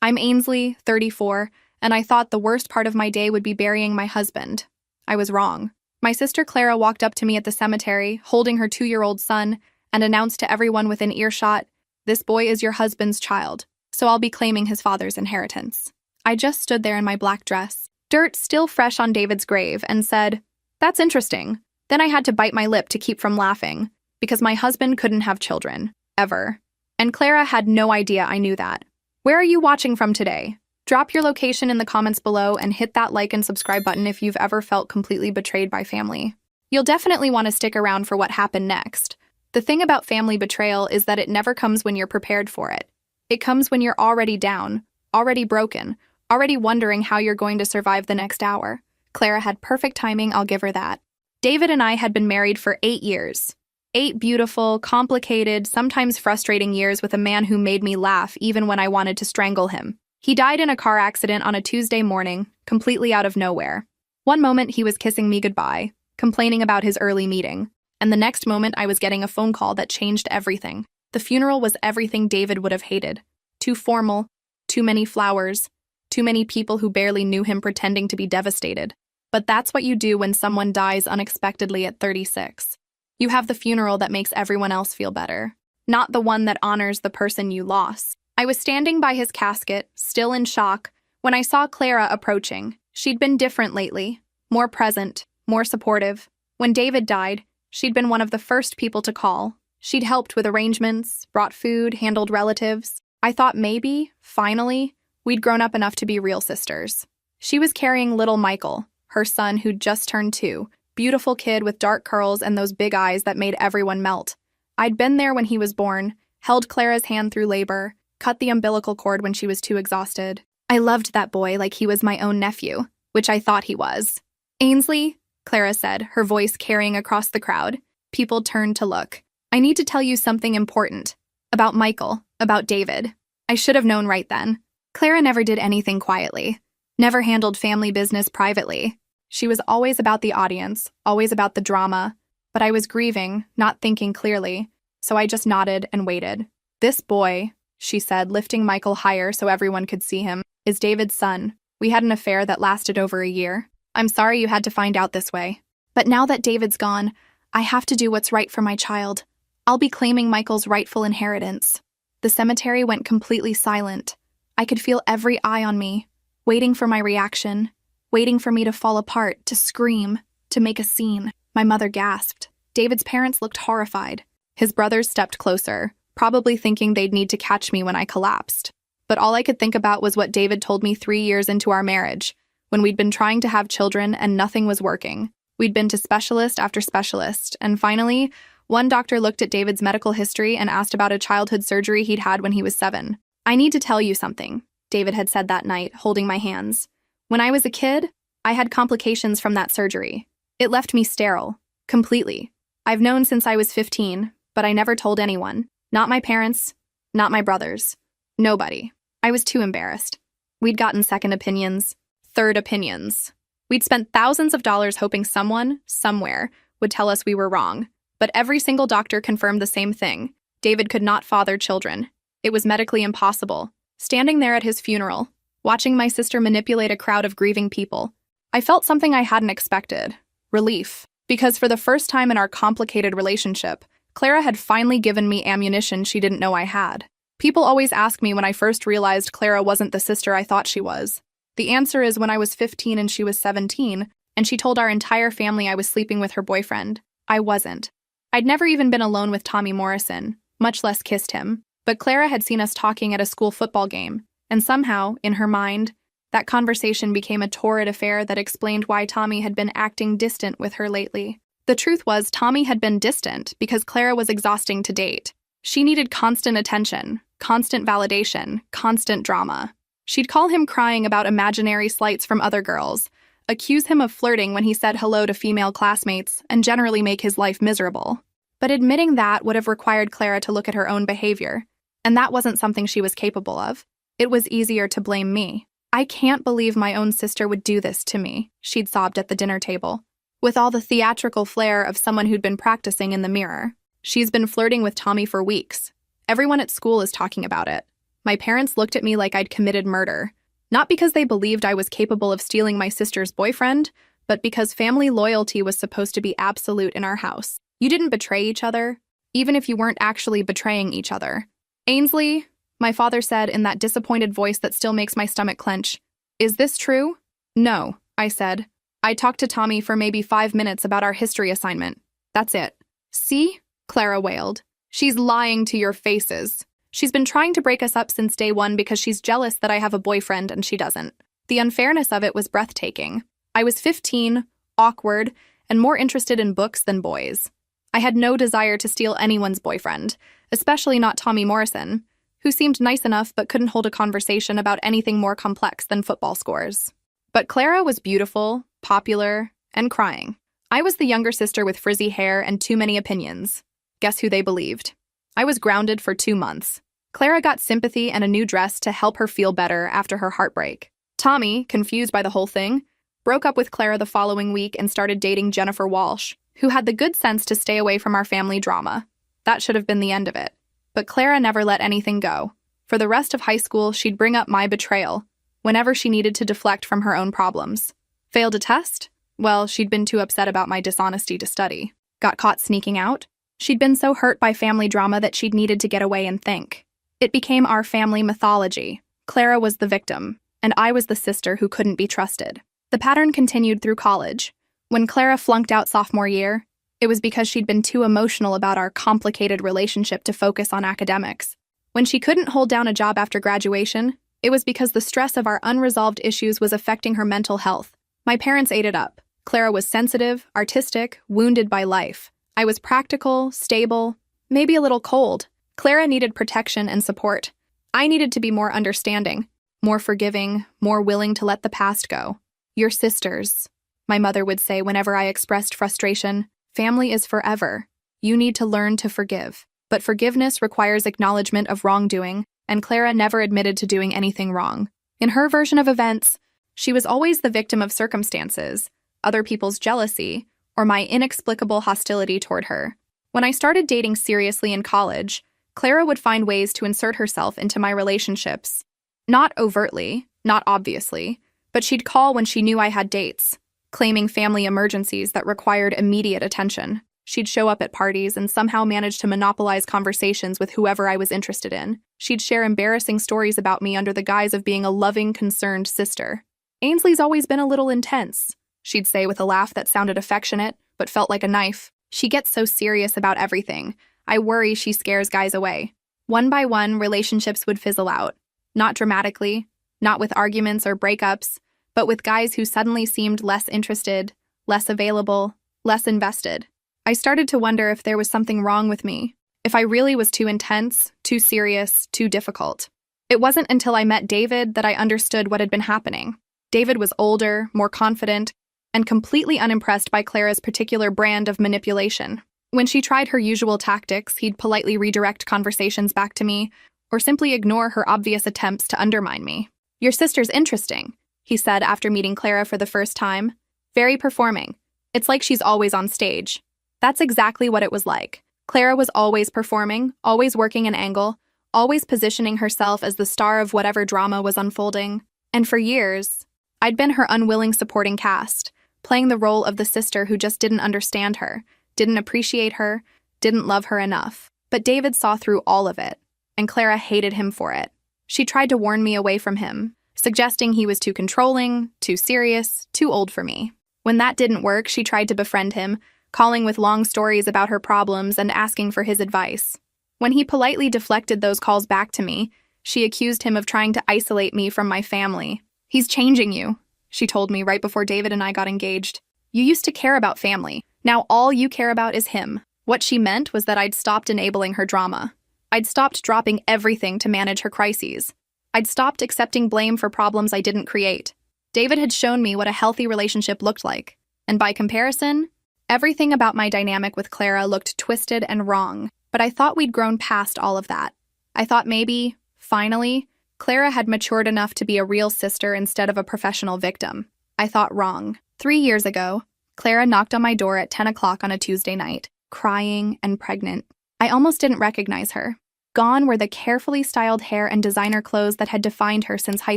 I'm Ainsley, 34, and I thought the worst part of my day would be burying my husband. I was wrong. My sister Clara walked up to me at the cemetery, holding her 2-year-old son, and announced to everyone within earshot, "This boy is your husband's child, so I'll be claiming his father's inheritance." I just stood there in my black dress, dirt still fresh on David's grave, and said, "That's interesting." Then I had to bite my lip to keep from laughing, because my husband couldn't have children, ever. And Clara had no idea I knew that. Where are you watching from today? Drop your location in the comments below and hit that like and subscribe button if you've ever felt completely betrayed by family. You'll definitely want to stick around for what happened next. The thing about family betrayal is that it never comes when you're prepared for it. It comes when you're already down, already broken, already wondering how you're going to survive the next hour. Clara had perfect timing, I'll give her that. David and I had been married for 8 years. 8 beautiful, complicated, sometimes frustrating years with a man who made me laugh even when I wanted to strangle him. He died in a car accident on a Tuesday morning, completely out of nowhere. One moment he was kissing me goodbye, complaining about his early meeting, and the next moment I was getting a phone call that changed everything. The funeral was everything David would have hated. Too formal, too many flowers, too many people who barely knew him pretending to be devastated. But that's what you do when someone dies unexpectedly at 36. You have the funeral that makes everyone else feel better, not the one that honors the person you lost. I was standing by his casket, still in shock, when I saw Clara approaching. She'd been different lately, more present, more supportive. When David died, she'd been one of the first people to call. She'd helped with arrangements, brought food, handled relatives. I thought maybe, finally, we'd grown up enough to be real sisters. She was carrying little Michael, her son who'd just turned 2, beautiful kid with dark curls and those big eyes that made everyone melt. I'd been there when he was born, held Clara's hand through labor, cut the umbilical cord when she was too exhausted. I loved that boy like he was my own nephew, which I thought he was. "Ainsley," Clara said, her voice carrying across the crowd. People turned to look. "I need to tell you something important. About Michael, about David." I should have known right then. Clara never did anything quietly, never handled family business privately. She was always about the audience, always about the drama, but I was grieving, not thinking clearly, so I just nodded and waited. "This boy," she said, lifting Michael higher so everyone could see him, "is David's son. We had an affair that lasted over a year. I'm sorry you had to find out this way. But now that David's gone, I have to do what's right for my child. I'll be claiming Michael's rightful inheritance." The cemetery went completely silent. I could feel every eye on me, waiting for my reaction, waiting for me to fall apart, to scream, to make a scene. My mother gasped. David's parents looked horrified. His brothers stepped closer, probably thinking they'd need to catch me when I collapsed. But all I could think about was what David told me 3 years into our marriage, when we'd been trying to have children and nothing was working. We'd been to specialist after specialist, and finally, one doctor looked at David's medical history and asked about a childhood surgery he'd had when he was 7. "I need to tell you something," David had said that night, holding my hands. "When I was a kid, I had complications from that surgery. It left me sterile, completely. I've known since I was 15, but I never told anyone. Not my parents, not my brothers. Nobody. I was too embarrassed. We'd gotten second opinions, third opinions. We'd spent thousands of dollars hoping someone, somewhere, would tell us we were wrong. But every single doctor confirmed the same thing. David could not father children. It was medically impossible. Standing there at his funeral, watching my sister manipulate a crowd of grieving people, I felt something I hadn't expected. Relief. Because for the first time in our complicated relationship, Clara had finally given me ammunition she didn't know I had. People always ask me when I first realized Clara wasn't the sister I thought she was. The answer is when I was 15 and she was 17, and she told our entire family I was sleeping with her boyfriend. I wasn't. I'd never even been alone with Tommy Morrison, much less kissed him. But Clara had seen us talking at a school football game, and somehow, in her mind, that conversation became a torrid affair that explained why Tommy had been acting distant with her lately. The truth was, Tommy had been distant because Clara was exhausting to date. She needed constant attention, constant validation, constant drama. She'd call him crying about imaginary slights from other girls, accuse him of flirting when he said hello to female classmates, and generally make his life miserable. But admitting that would have required Clara to look at her own behavior, and that wasn't something she was capable of. It was easier to blame me. "I can't believe my own sister would do this to me," she'd sobbed at the dinner table, with all the theatrical flair of someone who'd been practicing in the mirror. "She's been flirting with Tommy for weeks. Everyone at school is talking about it. My parents looked at me like I'd committed murder. Not because they believed I was capable of stealing my sister's boyfriend, but because family loyalty was supposed to be absolute in our house. You didn't betray each other, even if you weren't actually betraying each other. Ainsley, my father said in that disappointed voice that still makes my stomach clench, is this true? No, I said. I talked to Tommy for maybe 5 minutes about our history assignment. That's it. See? Clara wailed. She's lying to your faces. She's been trying to break us up since day one because she's jealous that I have a boyfriend and she doesn't. The unfairness of it was breathtaking. I was 15, awkward, and more interested in books than boys. I had no desire to steal anyone's boyfriend, especially not Tommy Morrison, who seemed nice enough but couldn't hold a conversation about anything more complex than football scores. But Clara was beautiful, popular, and crying. I was the younger sister with frizzy hair and too many opinions. Guess who they believed? I was grounded for 2 months. Clara got sympathy and a new dress to help her feel better after her heartbreak. Tommy, confused by the whole thing, broke up with Clara the following week and started dating Jennifer Walsh, who had the good sense to stay away from our family drama. That should have been the end of it. But Clara never let anything go. For the rest of high school, she'd bring up my betrayal whenever she needed to deflect from her own problems. Failed a test? Well, she'd been too upset about my dishonesty to study. Got caught sneaking out? She'd been so hurt by family drama that she'd needed to get away and think. It became our family mythology. Clara was the victim, and I was the sister who couldn't be trusted. The pattern continued through college. When Clara flunked out sophomore year, it was because she'd been too emotional about our complicated relationship to focus on academics. When she couldn't hold down a job after graduation, it was because the stress of our unresolved issues was affecting her mental health. My parents ate it up. Clara was sensitive, artistic, wounded by life. I was practical, stable, maybe a little cold. Clara needed protection and support. I needed to be more understanding, more forgiving, more willing to let the past go. You're sisters, my mother would say whenever I expressed frustration. Family is forever. You need to learn to forgive. But forgiveness requires acknowledgement of wrongdoing, and Clara never admitted to doing anything wrong. In her version of events, she was always the victim of circumstances, other people's jealousy, or my inexplicable hostility toward her. When I started dating seriously in college, Clara would find ways to insert herself into my relationships. Not overtly, not obviously, but she'd call when she knew I had dates, claiming family emergencies that required immediate attention. She'd show up at parties and somehow manage to monopolize conversations with whoever I was interested in. She'd share embarrassing stories about me under the guise of being a loving, concerned sister. Ainsley's always been a little intense, she'd say with a laugh that sounded affectionate, but felt like a knife. She gets so serious about everything. I worry she scares guys away. One by one, relationships would fizzle out. Not dramatically, not with arguments or breakups, but with guys who suddenly seemed less interested, less available, less invested. I started to wonder if there was something wrong with me, if I really was too intense, too serious, too difficult. It wasn't until I met David that I understood what had been happening. David was older, more confident, and completely unimpressed by Clara's particular brand of manipulation. When she tried her usual tactics, he'd politely redirect conversations back to me, or simply ignore her obvious attempts to undermine me. Your sister's interesting, he said after meeting Clara for the first time. Very performing. It's like she's always on stage. That's exactly what it was like. Clara was always performing, always working an angle, always positioning herself as the star of whatever drama was unfolding. And for years, I'd been her unwilling supporting cast, playing the role of the sister who just didn't understand her, didn't appreciate her, didn't love her enough. But David saw through all of it, and Clara hated him for it. She tried to warn me away from him, suggesting he was too controlling, too serious, too old for me. When that didn't work, she tried to befriend him, calling with long stories about her problems and asking for his advice. When he politely deflected those calls back to me, she accused him of trying to isolate me from my family. He's changing you, she told me right before David and I got engaged. You used to care about family. Now all you care about is him. What she meant was that I'd stopped enabling her drama. I'd stopped dropping everything to manage her crises. I'd stopped accepting blame for problems I didn't create. David had shown me what a healthy relationship looked like. And by comparison, everything about my dynamic with Clara looked twisted and wrong. But I thought we'd grown past all of that. I thought maybe, finally, Clara had matured enough to be a real sister instead of a professional victim. I thought wrong. 3 years ago, Clara knocked on my door at 10 o'clock on a Tuesday night, crying and pregnant. I almost didn't recognize her. Gone were the carefully styled hair and designer clothes that had defined her since high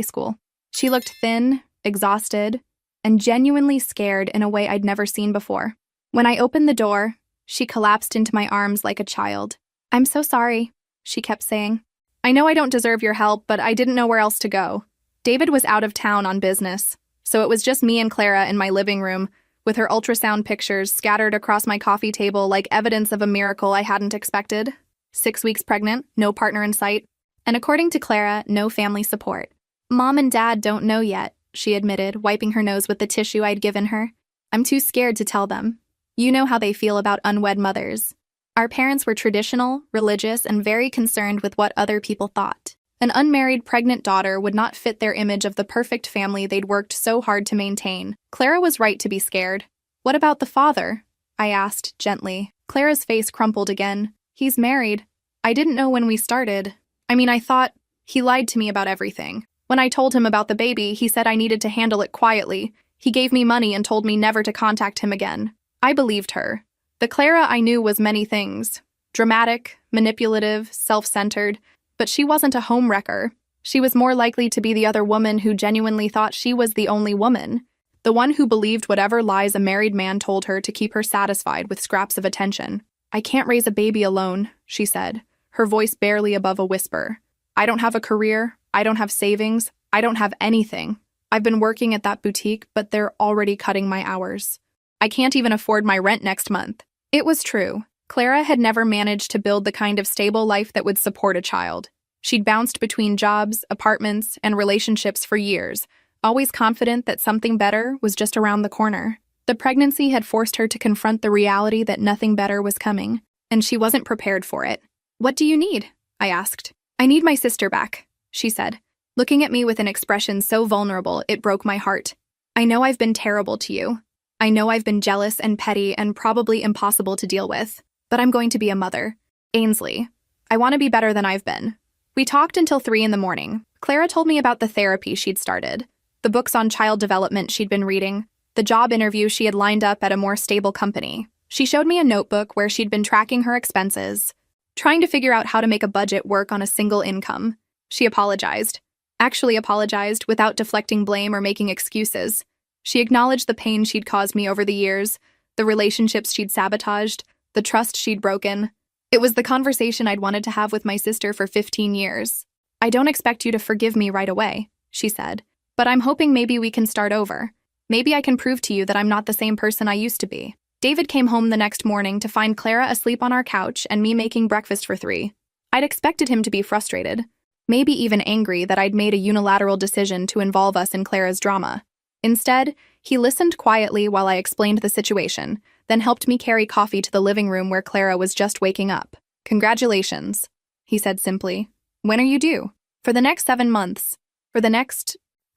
school. She looked thin, exhausted, and genuinely scared in a way I'd never seen before. When I opened the door, she collapsed into my arms like a child. "I'm so sorry," she kept saying. "I know I don't deserve your help, but I didn't know where else to go." David was out of town on business, so it was just me and Clara in my living room, with her ultrasound pictures scattered across my coffee table like evidence of a miracle I hadn't expected. 6 weeks pregnant, no partner in sight, and according to Clara, no family support. "Mom and Dad don't know yet," she admitted, wiping her nose with the tissue I'd given her. "I'm too scared to tell them. You know how they feel about unwed mothers. Our parents were traditional, religious, and very concerned with what other people thought. An unmarried pregnant daughter would not fit their image of the perfect family they'd worked so hard to maintain. Clara was right to be scared. What about the father?" I asked gently. Clara's face crumpled again. "He's married. I didn't know when we started. I thought he lied to me about everything. When I told him about the baby, he said I needed to handle it quietly. He gave me money and told me never to contact him again." I believed her. The Clara I knew was many things. Dramatic, manipulative, self-centered, but she wasn't a homewrecker. She was more likely to be the other woman who genuinely thought she was the only woman. The one who believed whatever lies a married man told her to keep her satisfied with scraps of attention. "I can't raise a baby alone," she said, her voice barely above a whisper. "I don't have a career. I don't have savings. I don't have anything. I've been working at that boutique, but they're already cutting my hours. I can't even afford my rent next month." It was true. Clara had never managed to build the kind of stable life that would support a child. She'd bounced between jobs, apartments, and relationships for years, always confident that something better was just around the corner. The pregnancy had forced her to confront the reality that nothing better was coming, and she wasn't prepared for it. "What do you need?" I asked. "I need my sister back," she said, looking at me with an expression so vulnerable it broke my heart. "I know I've been terrible to you. I know I've been jealous and petty and probably impossible to deal with, but I'm going to be a mother. Ainsley, I want to be better than I've been." We talked until 3 in the morning. Clara told me about the therapy she'd started, the books on child development she'd been reading, the job interview she had lined up at a more stable company. She showed me a notebook where she'd been tracking her expenses, trying to figure out how to make a budget work on a single income. She apologized. Actually apologized without deflecting blame or making excuses. She acknowledged the pain she'd caused me over the years, the relationships she'd sabotaged, the trust she'd broken. It was the conversation I'd wanted to have with my sister for 15 years. "I don't expect you to forgive me right away," she said, "but I'm hoping maybe we can start over. Maybe I can prove to you that I'm not the same person I used to be." David came home the next morning to find Clara asleep on our couch and me making breakfast for 3. I'd expected him to be frustrated, maybe even angry that I'd made a unilateral decision to involve us in Clara's drama. Instead, he listened quietly while I explained the situation, then helped me carry coffee to the living room where Clara was just waking up. "Congratulations," he said simply. "When are you due?" "For the next 7 months.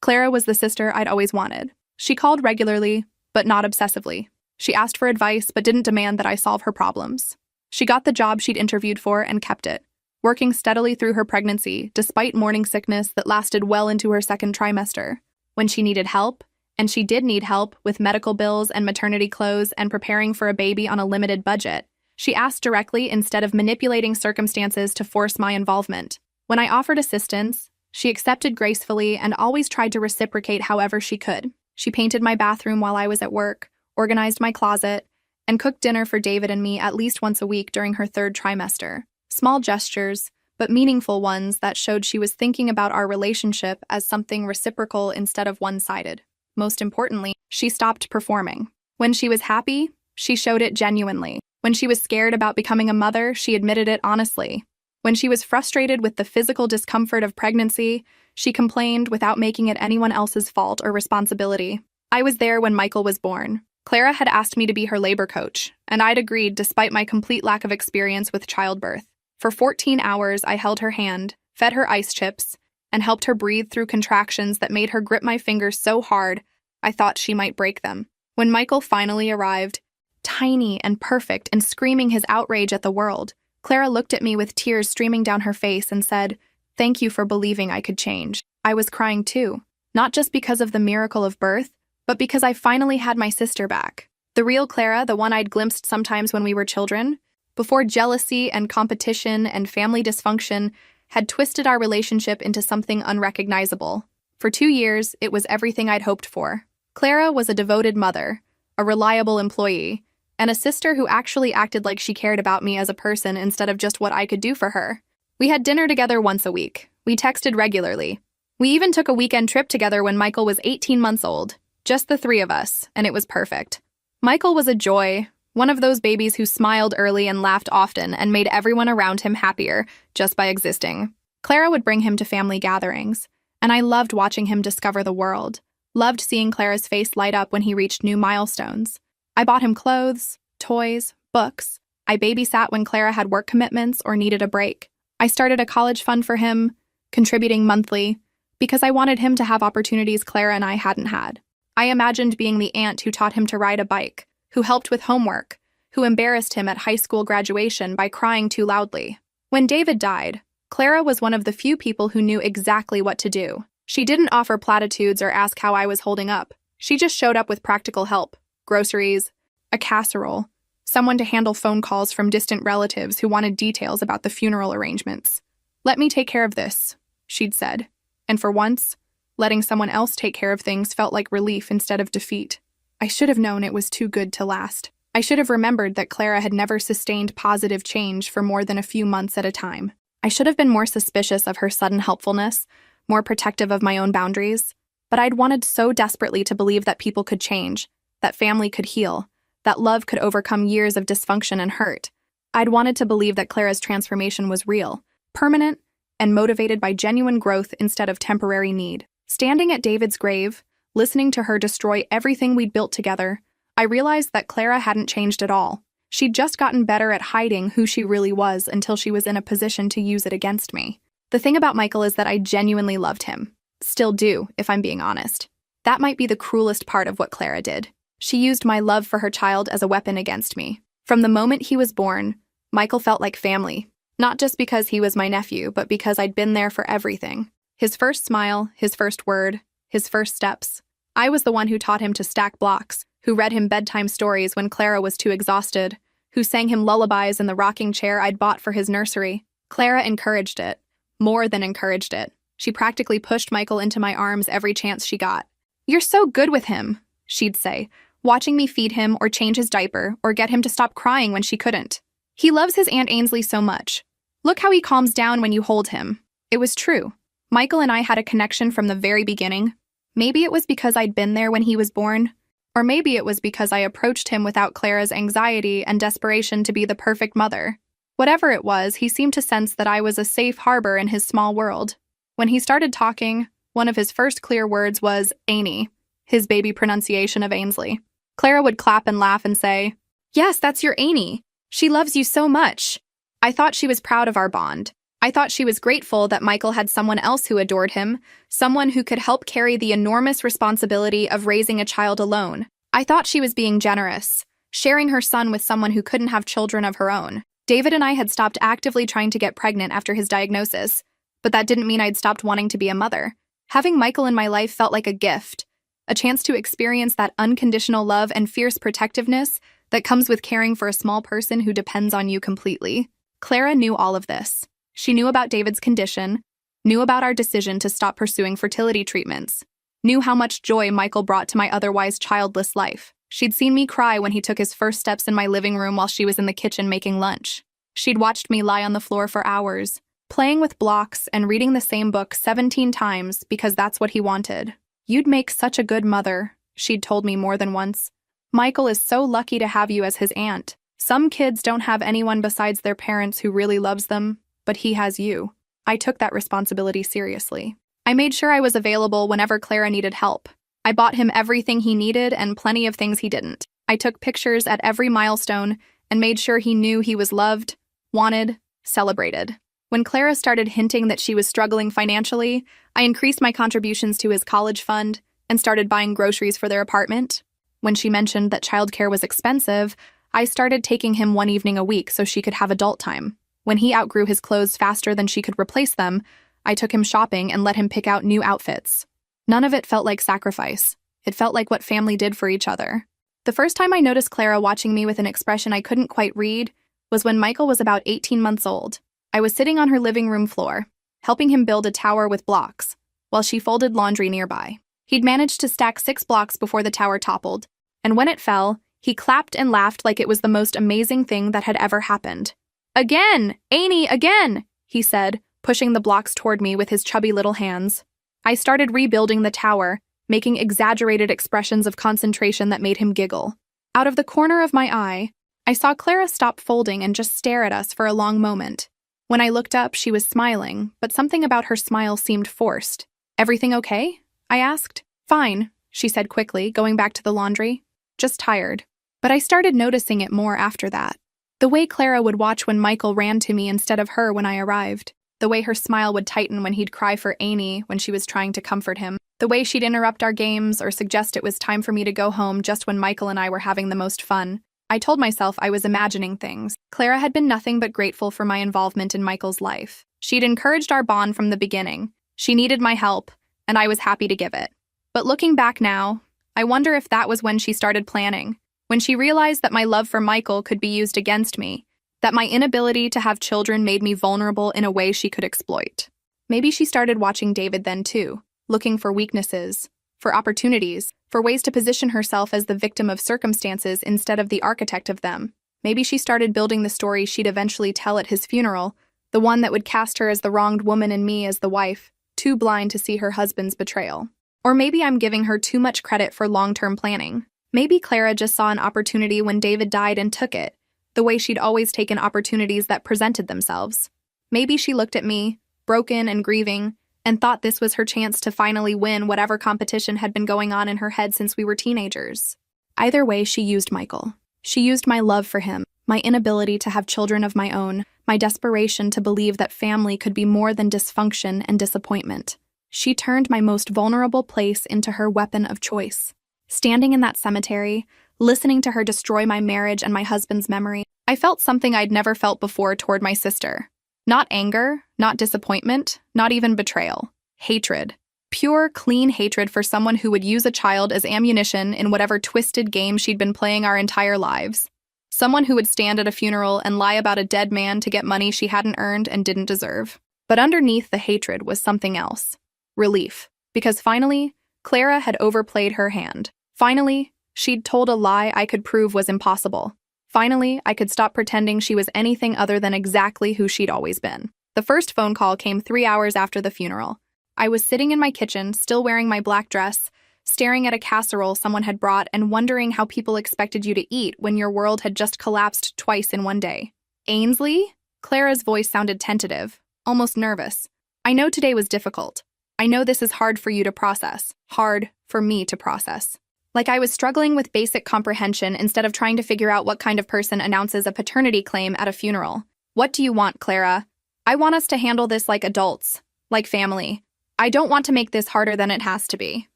Clara was the sister I'd always wanted. She called regularly, but not obsessively. She asked for advice, but didn't demand that I solve her problems. She got the job she'd interviewed for and kept it, working steadily through her pregnancy, despite morning sickness that lasted well into her 2nd trimester. When she needed help, and she did need help with medical bills and maternity clothes and preparing for a baby on a limited budget, she asked directly instead of manipulating circumstances to force my involvement. When I offered assistance, she accepted gracefully and always tried to reciprocate however she could. She painted my bathroom while I was at work, organized my closet, and cooked dinner for David and me at least once a week during her 3rd trimester. Small gestures, but meaningful ones that showed she was thinking about our relationship as something reciprocal instead of one-sided. Most importantly, she stopped performing. When she was happy, she showed it genuinely. When she was scared about becoming a mother, she admitted it honestly. When she was frustrated with the physical discomfort of pregnancy, she complained without making it anyone else's fault or responsibility. I was there when Michael was born. Clara had asked me to be her labor coach, and I'd agreed despite my complete lack of experience with childbirth. For 14 hours, I held her hand, fed her ice chips, and helped her breathe through contractions that made her grip my fingers so hard I thought she might break them. When Michael finally arrived, tiny and perfect and screaming his outrage at the world, Clara looked at me with tears streaming down her face and said, "Thank you for believing I could change." I was crying too, not just because of the miracle of birth, but because I finally had my sister back. The real Clara, the one I'd glimpsed sometimes when we were children, before jealousy and competition and family dysfunction had twisted our relationship into something unrecognizable. For 2 years, it was everything I'd hoped for. Clara was a devoted mother, a reliable employee, and a sister who actually acted like she cared about me as a person instead of just what I could do for her. We had dinner together once a week. We texted regularly. We even took a weekend trip together when Michael was 18 months old. Just the three of us, and it was perfect. Michael was a joy, one of those babies who smiled early and laughed often and made everyone around him happier just by existing. Clara would bring him to family gatherings, and I loved watching him discover the world. Loved seeing Clara's face light up when he reached new milestones. I bought him clothes, toys, books. I babysat when Clara had work commitments or needed a break. I started a college fund for him, contributing monthly, because I wanted him to have opportunities Clara and I hadn't had. I imagined being the aunt who taught him to ride a bike, who helped with homework, who embarrassed him at high school graduation by crying too loudly. When David died, Clara was one of the few people who knew exactly what to do. She didn't offer platitudes or ask how I was holding up. She just showed up with practical help, groceries, a casserole, someone to handle phone calls from distant relatives who wanted details about the funeral arrangements. "Let me take care of this," she'd said. And for once, letting someone else take care of things felt like relief instead of defeat. I should have known it was too good to last. I should have remembered that Clara had never sustained positive change for more than a few months at a time. I should have been more suspicious of her sudden helpfulness, more protective of my own boundaries. But I'd wanted so desperately to believe that people could change, that family could heal, that love could overcome years of dysfunction and hurt. I'd wanted to believe that Clara's transformation was real, permanent, and motivated by genuine growth instead of temporary need. Standing at David's grave, listening to her destroy everything we'd built together, I realized that Clara hadn't changed at all. She'd just gotten better at hiding who she really was until she was in a position to use it against me. The thing about Michael is that I genuinely loved him. Still do, if I'm being honest. That might be the cruelest part of what Clara did. She used my love for her child as a weapon against me. From the moment he was born, Michael felt like family. Not just because he was my nephew, but because I'd been there for everything. His first smile, his first word, his first steps. I was the one who taught him to stack blocks, who read him bedtime stories when Clara was too exhausted, who sang him lullabies in the rocking chair I'd bought for his nursery. Clara encouraged it. More than encouraged it. She practically pushed Michael into my arms every chance she got. "You're so good with him," she'd say, watching me feed him or change his diaper or get him to stop crying when she couldn't. "He loves his Aunt Ainsley so much. Look how he calms down when you hold him." It was true. Michael and I had a connection from the very beginning. Maybe it was because I'd been there when he was born, or maybe it was because I approached him without Clara's anxiety and desperation to be the perfect mother. Whatever it was, he seemed to sense that I was a safe harbor in his small world. When he started talking, one of his first clear words was Annie, his baby pronunciation of Ainsley. Clara would clap and laugh and say, "Yes, that's your Annie. She loves you so much." I thought she was proud of our bond. I thought she was grateful that Michael had someone else who adored him, someone who could help carry the enormous responsibility of raising a child alone. I thought she was being generous, sharing her son with someone who couldn't have children of her own. David and I had stopped actively trying to get pregnant after his diagnosis, but that didn't mean I'd stopped wanting to be a mother. Having Michael in my life felt like a gift, a chance to experience that unconditional love and fierce protectiveness that comes with caring for a small person who depends on you completely. Clara knew all of this. She knew about David's condition, knew about our decision to stop pursuing fertility treatments, knew how much joy Michael brought to my otherwise childless life. She'd seen me cry when he took his first steps in my living room while she was in the kitchen making lunch. She'd watched me lie on the floor for hours, playing with blocks and reading the same book 17 times because that's what he wanted. "You'd make such a good mother," she'd told me more than once. "Michael is so lucky to have you as his aunt. Some kids don't have anyone besides their parents who really loves them, but he has you." I took that responsibility seriously. I made sure I was available whenever Clara needed help. I bought him everything he needed and plenty of things he didn't. I took pictures at every milestone and made sure he knew he was loved, wanted, celebrated. When Clara started hinting that she was struggling financially, I increased my contributions to his college fund and started buying groceries for their apartment. When she mentioned that childcare was expensive, I started taking him one evening a week so she could have adult time. When he outgrew his clothes faster than she could replace them, I took him shopping and let him pick out new outfits. None of it felt like sacrifice. It felt like what family did for each other. The first time I noticed Clara watching me with an expression I couldn't quite read was when Michael was about 18 months old. I was sitting on her living room floor, helping him build a tower with blocks, while she folded laundry nearby. He'd managed to stack 6 blocks before the tower toppled, and when it fell, he clapped and laughed like it was the most amazing thing that had ever happened. "Again! Annie, again!" he said, pushing the blocks toward me with his chubby little hands. I started rebuilding the tower, making exaggerated expressions of concentration that made him giggle. Out of the corner of my eye, I saw Clara stop folding and just stare at us for a long moment. When I looked up, she was smiling, but something about her smile seemed forced. "Everything okay?" I asked. "Fine," she said quickly, going back to the laundry. "Just tired." But I started noticing it more after that. The way Clara would watch when Michael ran to me instead of her when I arrived. The way her smile would tighten when he'd cry for Annie when she was trying to comfort him. The way she'd interrupt our games or suggest it was time for me to go home just when Michael and I were having the most fun. I told myself I was imagining things. Clara had been nothing but grateful for my involvement in Michael's life. She'd encouraged our bond from the beginning. She needed my help, and I was happy to give it. But looking back now, I wonder if that was when she started planning. When she realized that my love for Michael could be used against me, that my inability to have children made me vulnerable in a way she could exploit. Maybe she started watching David then too, looking for weaknesses, for opportunities, for ways to position herself as the victim of circumstances instead of the architect of them. Maybe she started building the story she'd eventually tell at his funeral, the one that would cast her as the wronged woman and me as the wife, too blind to see her husband's betrayal. Or maybe I'm giving her too much credit for long-term planning. Maybe Clara just saw an opportunity when David died and took it, the way she'd always taken opportunities that presented themselves. Maybe she looked at me, broken and grieving, and thought this was her chance to finally win whatever competition had been going on in her head since we were teenagers. Either way, she used Michael. She used my love for him, my inability to have children of my own, my desperation to believe that family could be more than dysfunction and disappointment. She turned my most vulnerable place into her weapon of choice. Standing in that cemetery, listening to her destroy my marriage and my husband's memory, I felt something I'd never felt before toward my sister. Not anger, not disappointment, not even betrayal. Hatred. Pure, clean hatred for someone who would use a child as ammunition in whatever twisted game she'd been playing our entire lives. Someone who would stand at a funeral and lie about a dead man to get money she hadn't earned and didn't deserve. But underneath the hatred was something else. Relief. Because finally, Clara had overplayed her hand. Finally, she'd told a lie I could prove was impossible. Finally, I could stop pretending she was anything other than exactly who she'd always been. The first phone call came 3 hours after the funeral. I was sitting in my kitchen, still wearing my black dress, staring at a casserole someone had brought and wondering how people expected you to eat when your world had just collapsed twice in one day. "Ainsley?" Clara's voice sounded tentative, almost nervous. "I know today was difficult. I know this is hard for you to process. Hard for me to process." Like I was struggling with basic comprehension instead of trying to figure out what kind of person announces a paternity claim at a funeral. "What do you want, Clara? I want us to handle this like adults, like family. I don't want to make this harder than it has to be."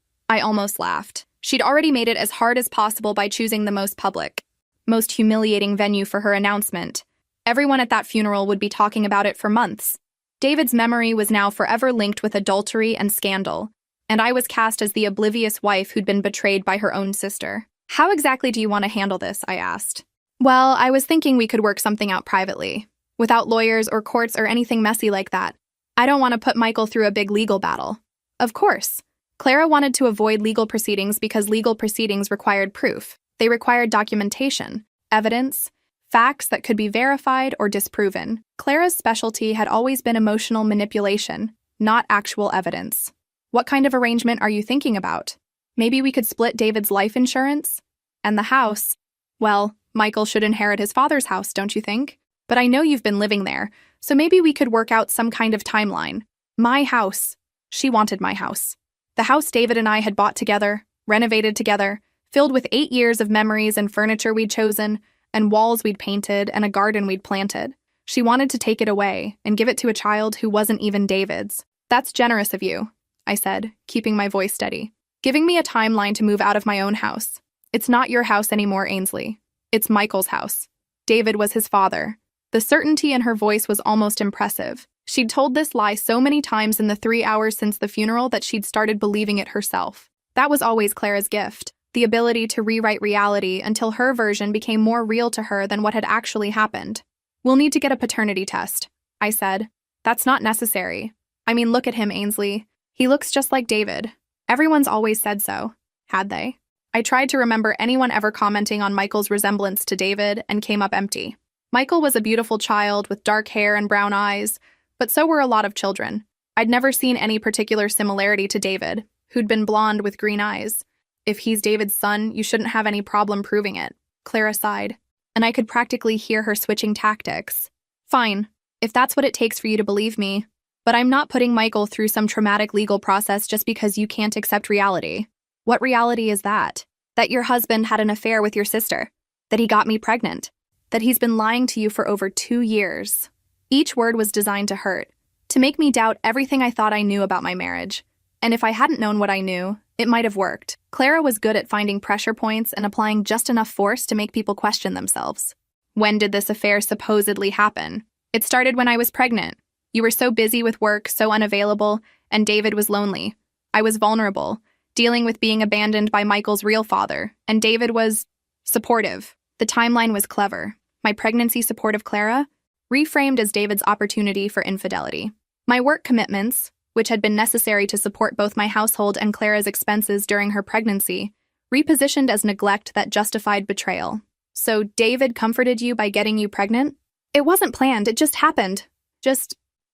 I almost laughed. She'd already made it as hard as possible by choosing the most public, most humiliating venue for her announcement. Everyone at that funeral would be talking about it for months. David's memory was now forever linked with adultery and scandal, and I was cast as the oblivious wife who'd been betrayed by her own sister. "How exactly do you want to handle this?" I asked. "Well, I was thinking we could work something out privately, without lawyers or courts or anything messy like that. I don't want to put Michael through a big legal battle." Of course. Clara wanted to avoid legal proceedings because legal proceedings required proof. They required documentation, evidence, facts that could be verified or disproven. Clara's specialty had always been emotional manipulation, not actual evidence. "What kind of arrangement are you thinking about? Maybe we could split David's life insurance? And the house? Well, Michael should inherit his father's house, don't you think? But I know you've been living there, so maybe we could work out some kind of timeline. My house." She wanted my house. The house David and I had bought together, renovated together, filled with 8 years of memories and furniture we'd chosen, and walls we'd painted, and a garden we'd planted. She wanted to take it away and give it to a child who wasn't even David's. "That's generous of you," I said, keeping my voice steady. "Giving me a timeline to move out of my own house. It's not your house anymore, Ainsley. It's Michael's house. David was his father." The certainty in her voice was almost impressive. She'd told this lie so many times in the 3 hours since the funeral that she'd started believing it herself. That was always Clara's gift, the ability to rewrite reality until her version became more real to her than what had actually happened. We'll need to get a paternity test, I said. That's not necessary. I mean, look at him, Ainsley. He looks just like David. Everyone's always said so. Had they? I tried to remember anyone ever commenting on Michael's resemblance to David and came up empty. Michael was a beautiful child with dark hair and brown eyes, but so were a lot of children. I'd never seen any particular similarity to David, who'd been blonde with green eyes. If he's David's son, you shouldn't have any problem proving it, Clara sighed, and I could practically hear her switching tactics. Fine, if that's what it takes for you to believe me, but I'm not putting Michael through some traumatic legal process just because you can't accept reality. What reality is that? That your husband had an affair with your sister, that he got me pregnant, that he's been lying to you for over 2 years. Each word was designed to hurt, to make me doubt everything I thought I knew about my marriage. And if I hadn't known what I knew, it might have worked. Clara was good at finding pressure points and applying just enough force to make people question themselves. When did this affair supposedly happen? It started when I was pregnant. You were so busy with work, so unavailable, and David was lonely. I was vulnerable, dealing with being abandoned by Michael's real father, and David was supportive. The timeline was clever. My pregnancy support of Clara, reframed as David's opportunity for infidelity. My work commitments, which had been necessary to support both my household and Clara's expenses during her pregnancy, repositioned as neglect that justified betrayal. So David comforted you by getting you pregnant? It wasn't planned, it just happened.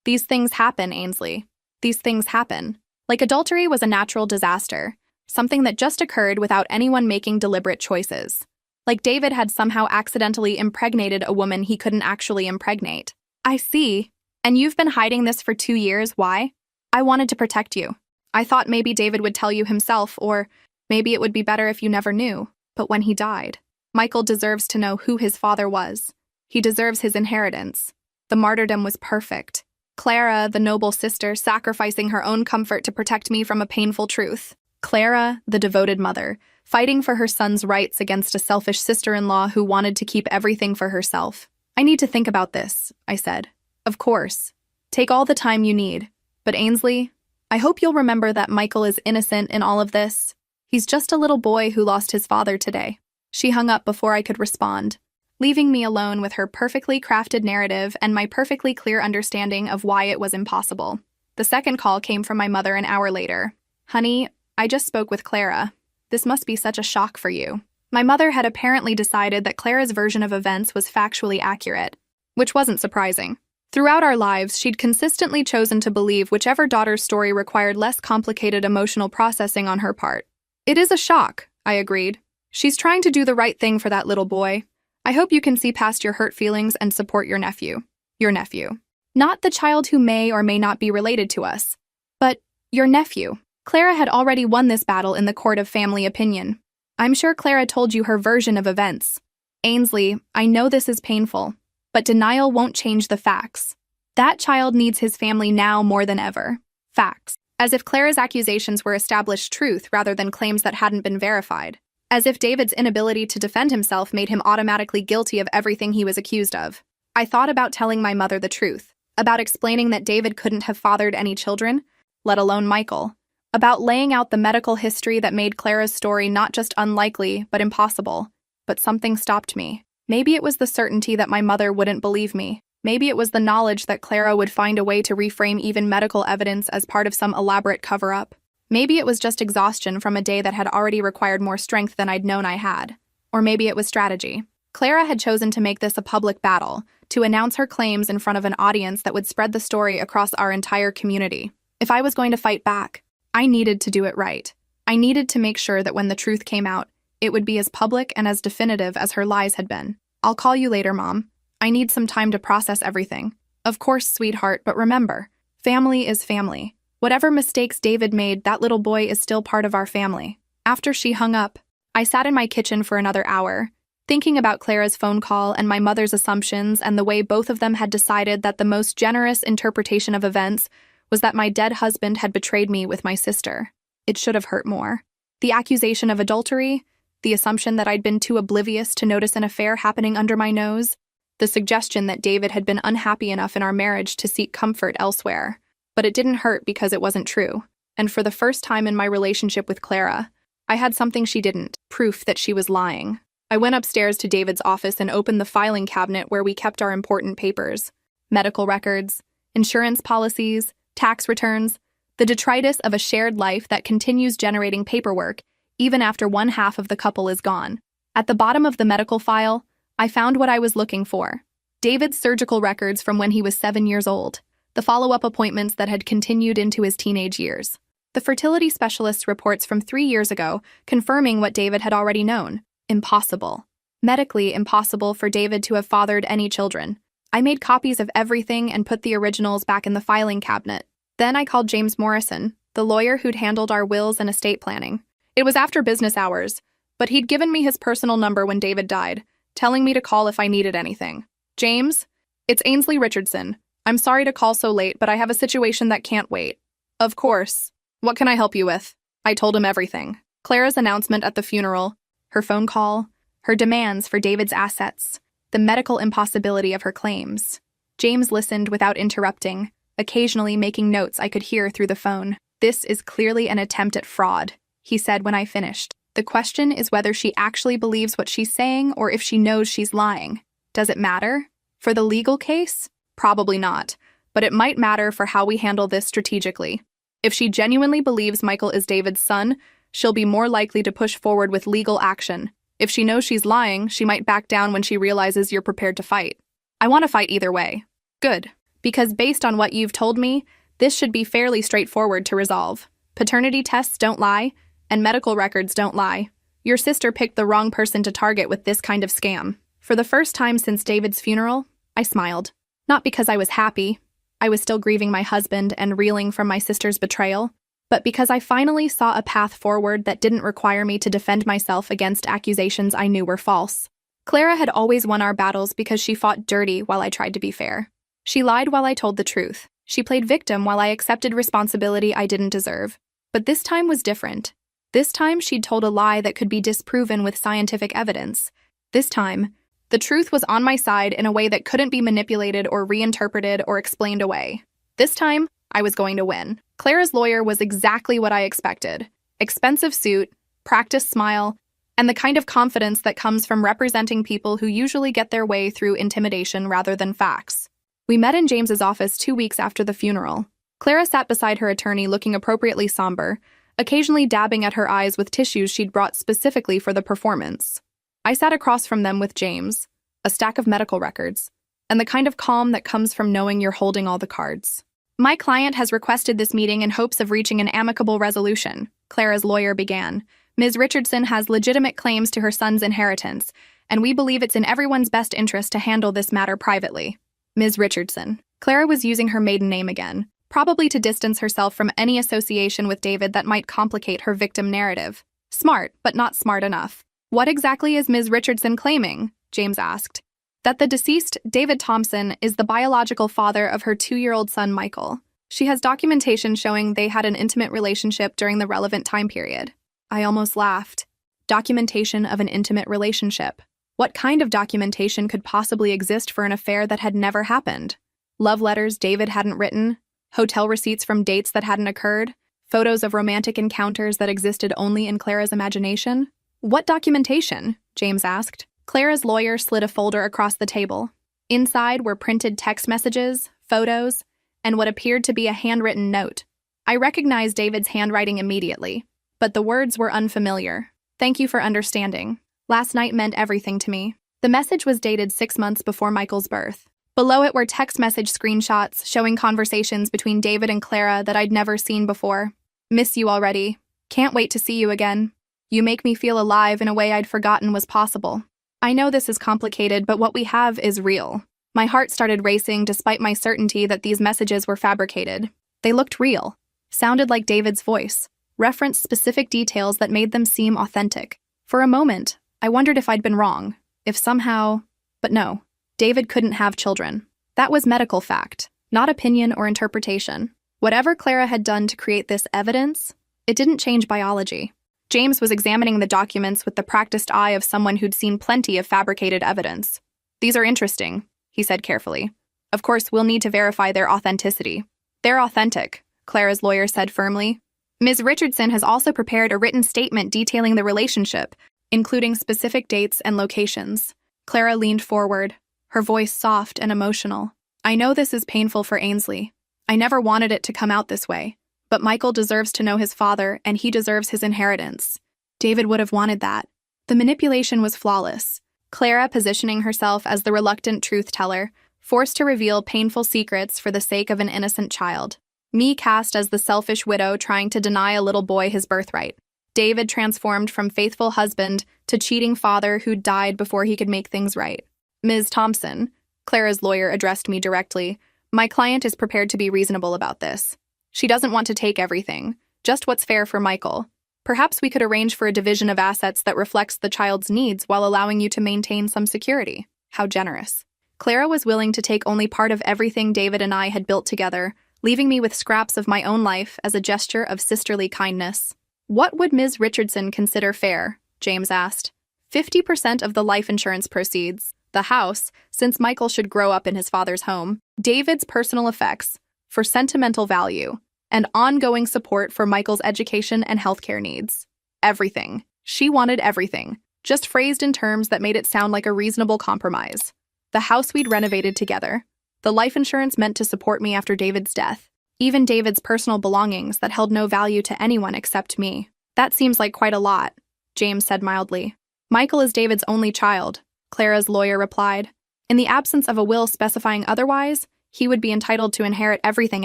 These things happen, Ainsley. These things happen. Like adultery was a natural disaster, something that just occurred without anyone making deliberate choices. Like David had somehow accidentally impregnated a woman he couldn't actually impregnate. I see. And you've been hiding this for 2 years, why? I wanted to protect you. I thought maybe David would tell you himself, or maybe it would be better if you never knew. But when he died, Michael deserves to know who his father was. He deserves his inheritance. The martyrdom was perfect. Clara, the noble sister, sacrificing her own comfort to protect me from a painful truth. Clara, the devoted mother, fighting for her son's rights against a selfish sister-in-law who wanted to keep everything for herself. I need to think about this, I said. Of course. Take all the time you need. But Ainsley, I hope you'll remember that Michael is innocent in all of this. He's just a little boy who lost his father today. She hung up before I could respond, leaving me alone with her perfectly crafted narrative and my perfectly clear understanding of why it was impossible. The second call came from my mother an hour later. Honey, I just spoke with Clara. This must be such a shock for you. My mother had apparently decided that Clara's version of events was factually accurate, which wasn't surprising. Throughout our lives, she'd consistently chosen to believe whichever daughter's story required less complicated emotional processing on her part. It is a shock, I agreed. She's trying to do the right thing for that little boy. I hope you can see past your hurt feelings and support your nephew. Your nephew. Not the child who may or may not be related to us, but your nephew. Clara had already won this battle in the court of family opinion. I'm sure Clara told you her version of events. Ainsley, I know this is painful, but denial won't change the facts. That child needs his family now more than ever. Facts. As if Clara's accusations were established truth rather than claims that hadn't been verified. As if David's inability to defend himself made him automatically guilty of everything he was accused of. I thought about telling my mother the truth, about explaining that David couldn't have fathered any children, let alone Michael, about laying out the medical history that made Clara's story not just unlikely, but impossible. But something stopped me. Maybe it was the certainty that my mother wouldn't believe me. Maybe it was the knowledge that Clara would find a way to reframe even medical evidence as part of some elaborate cover-up. Maybe it was just exhaustion from a day that had already required more strength than I'd known I had. Or maybe it was strategy. Clara had chosen to make this a public battle, to announce her claims in front of an audience that would spread the story across our entire community. If I was going to fight back, I needed to do it right. I needed to make sure that when the truth came out, it would be as public and as definitive as her lies had been. I'll call you later, Mom. I need some time to process everything. Of course, sweetheart, but remember, family is family. Whatever mistakes David made, that little boy is still part of our family. After she hung up, I sat in my kitchen for another hour, thinking about Clara's phone call and my mother's assumptions and the way both of them had decided that the most generous interpretation of events was that my dead husband had betrayed me with my sister. It should have hurt more. The accusation of adultery, the assumption that I'd been too oblivious to notice an affair happening under my nose, the suggestion that David had been unhappy enough in our marriage to seek comfort elsewhere. But it didn't hurt because it wasn't true. And for the first time in my relationship with Clara, I had something she didn't, proof that she was lying. I went upstairs to David's office and opened the filing cabinet where we kept our important papers. Medical records, insurance policies, tax returns, the detritus of a shared life that continues generating paperwork even after one half of the couple is gone. At the bottom of the medical file, I found what I was looking for. David's surgical records from when he was 7 years old, the follow-up appointments that had continued into his teenage years. The fertility specialist's reports from 3 years ago confirming what David had already known. Impossible. Medically impossible for David to have fathered any children. I made copies of everything and put the originals back in the filing cabinet. Then I called James Morrison, the lawyer who'd handled our wills and estate planning. It was after business hours, but he'd given me his personal number when David died, telling me to call if I needed anything. James, it's Ainsley Richardson. I'm sorry to call so late, but I have a situation that can't wait. Of course. What can I help you with? I told him everything. Clara's announcement at the funeral, her phone call, her demands for David's assets, the medical impossibility of her claims. James listened without interrupting, occasionally making notes I could hear through the phone. This is clearly an attempt at fraud, he said when I finished. The question is whether she actually believes what she's saying or if she knows she's lying. Does it matter? For the legal case? Probably not, but it might matter for how we handle this strategically. If she genuinely believes Michael is David's son, she'll be more likely to push forward with legal action. If she knows she's lying, she might back down when she realizes you're prepared to fight. I want to fight either way. Good. Because based on what you've told me, this should be fairly straightforward to resolve. Paternity tests don't lie, and medical records don't lie. Your sister picked the wrong person to target with this kind of scam. For the first time since David's funeral, I smiled. Not because I was happy. I was still grieving my husband and reeling from my sister's betrayal, but because I finally saw a path forward that didn't require me to defend myself against accusations I knew were false. Clara had always won our battles because she fought dirty while I tried to be fair. She lied while I told the truth. She played victim while I accepted responsibility I didn't deserve. But this time was different. This time she'd told a lie that could be disproven with scientific evidence. This time, the truth was on my side in a way that couldn't be manipulated or reinterpreted or explained away. This time, I was going to win. Clara's lawyer was exactly what I expected. Expensive suit, practiced smile, and the kind of confidence that comes from representing people who usually get their way through intimidation rather than facts. We met in James's office 2 weeks after the funeral. Clara sat beside her attorney looking appropriately somber, occasionally dabbing at her eyes with tissues she'd brought specifically for the performance. I sat across from them with James, a stack of medical records, and the kind of calm that comes from knowing you're holding all the cards. My client has requested this meeting in hopes of reaching an amicable resolution, Clara's lawyer began. Ms. Richardson has legitimate claims to her son's inheritance, and we believe it's in everyone's best interest to handle this matter privately. Ms. Richardson. Clara was using her maiden name again, probably to distance herself from any association with David that might complicate her victim narrative. Smart, but not smart enough. What exactly is Ms. Richardson claiming? James asked. That the deceased, David Thompson, is the biological father of her 2-year-old son, Michael. She has documentation showing they had an intimate relationship during the relevant time period. I almost laughed. Documentation of an intimate relationship. What kind of documentation could possibly exist for an affair that had never happened? Love letters David hadn't written? Hotel receipts from dates that hadn't occurred? Photos of romantic encounters that existed only in Clara's imagination? What documentation? James asked. Clara's lawyer slid a folder across the table. Inside were printed text messages, photos, and what appeared to be a handwritten note. I recognized David's handwriting immediately, but the words were unfamiliar. Thank you for understanding. Last night meant everything to me. The message was dated 6 months before Michael's birth. Below it were text message screenshots showing conversations between David and Clara that I'd never seen before. Miss you already. Can't wait to see you again. You make me feel alive in a way I'd forgotten was possible. I know this is complicated, but what we have is real. My heart started racing despite my certainty that these messages were fabricated. They looked real, sounded like David's voice, referenced specific details that made them seem authentic. For a moment, I wondered if I'd been wrong, if somehow... But no, David couldn't have children. That was medical fact, not opinion or interpretation. Whatever Clara had done to create this evidence, it didn't change biology. James was examining the documents with the practiced eye of someone who'd seen plenty of fabricated evidence. These are interesting, he said carefully. Of course, we'll need to verify their authenticity. They're authentic, Clara's lawyer said firmly. Ms. Richardson has also prepared a written statement detailing the relationship, including specific dates and locations. Clara leaned forward, her voice soft and emotional. I know this is painful for Ainsley. I never wanted it to come out this way. But Michael deserves to know his father, and he deserves his inheritance. David would have wanted that. The manipulation was flawless. Clara positioning herself as the reluctant truth-teller, forced to reveal painful secrets for the sake of an innocent child. Me cast as the selfish widow trying to deny a little boy his birthright. David transformed from faithful husband to cheating father who died before he could make things right. Ms. Thompson, Clara's lawyer addressed me directly, my client is prepared to be reasonable about this. She doesn't want to take everything, just what's fair for Michael. Perhaps we could arrange for a division of assets that reflects the child's needs while allowing you to maintain some security. How generous. Clara was willing to take only part of everything David and I had built together, leaving me with scraps of my own life as a gesture of sisterly kindness. What would Ms. Richardson consider fair? James asked. 50% of the life insurance proceeds, the house, since Michael should grow up in his father's home, David's personal effects, for sentimental value, and ongoing support for Michael's education and healthcare needs. Everything. She wanted everything, just phrased in terms that made it sound like a reasonable compromise. The house we'd renovated together. The life insurance meant to support me after David's death. Even David's personal belongings that held no value to anyone except me. That seems like quite a lot, James said mildly. Michael is David's only child, Clara's lawyer replied. In the absence of a will specifying otherwise, he would be entitled to inherit everything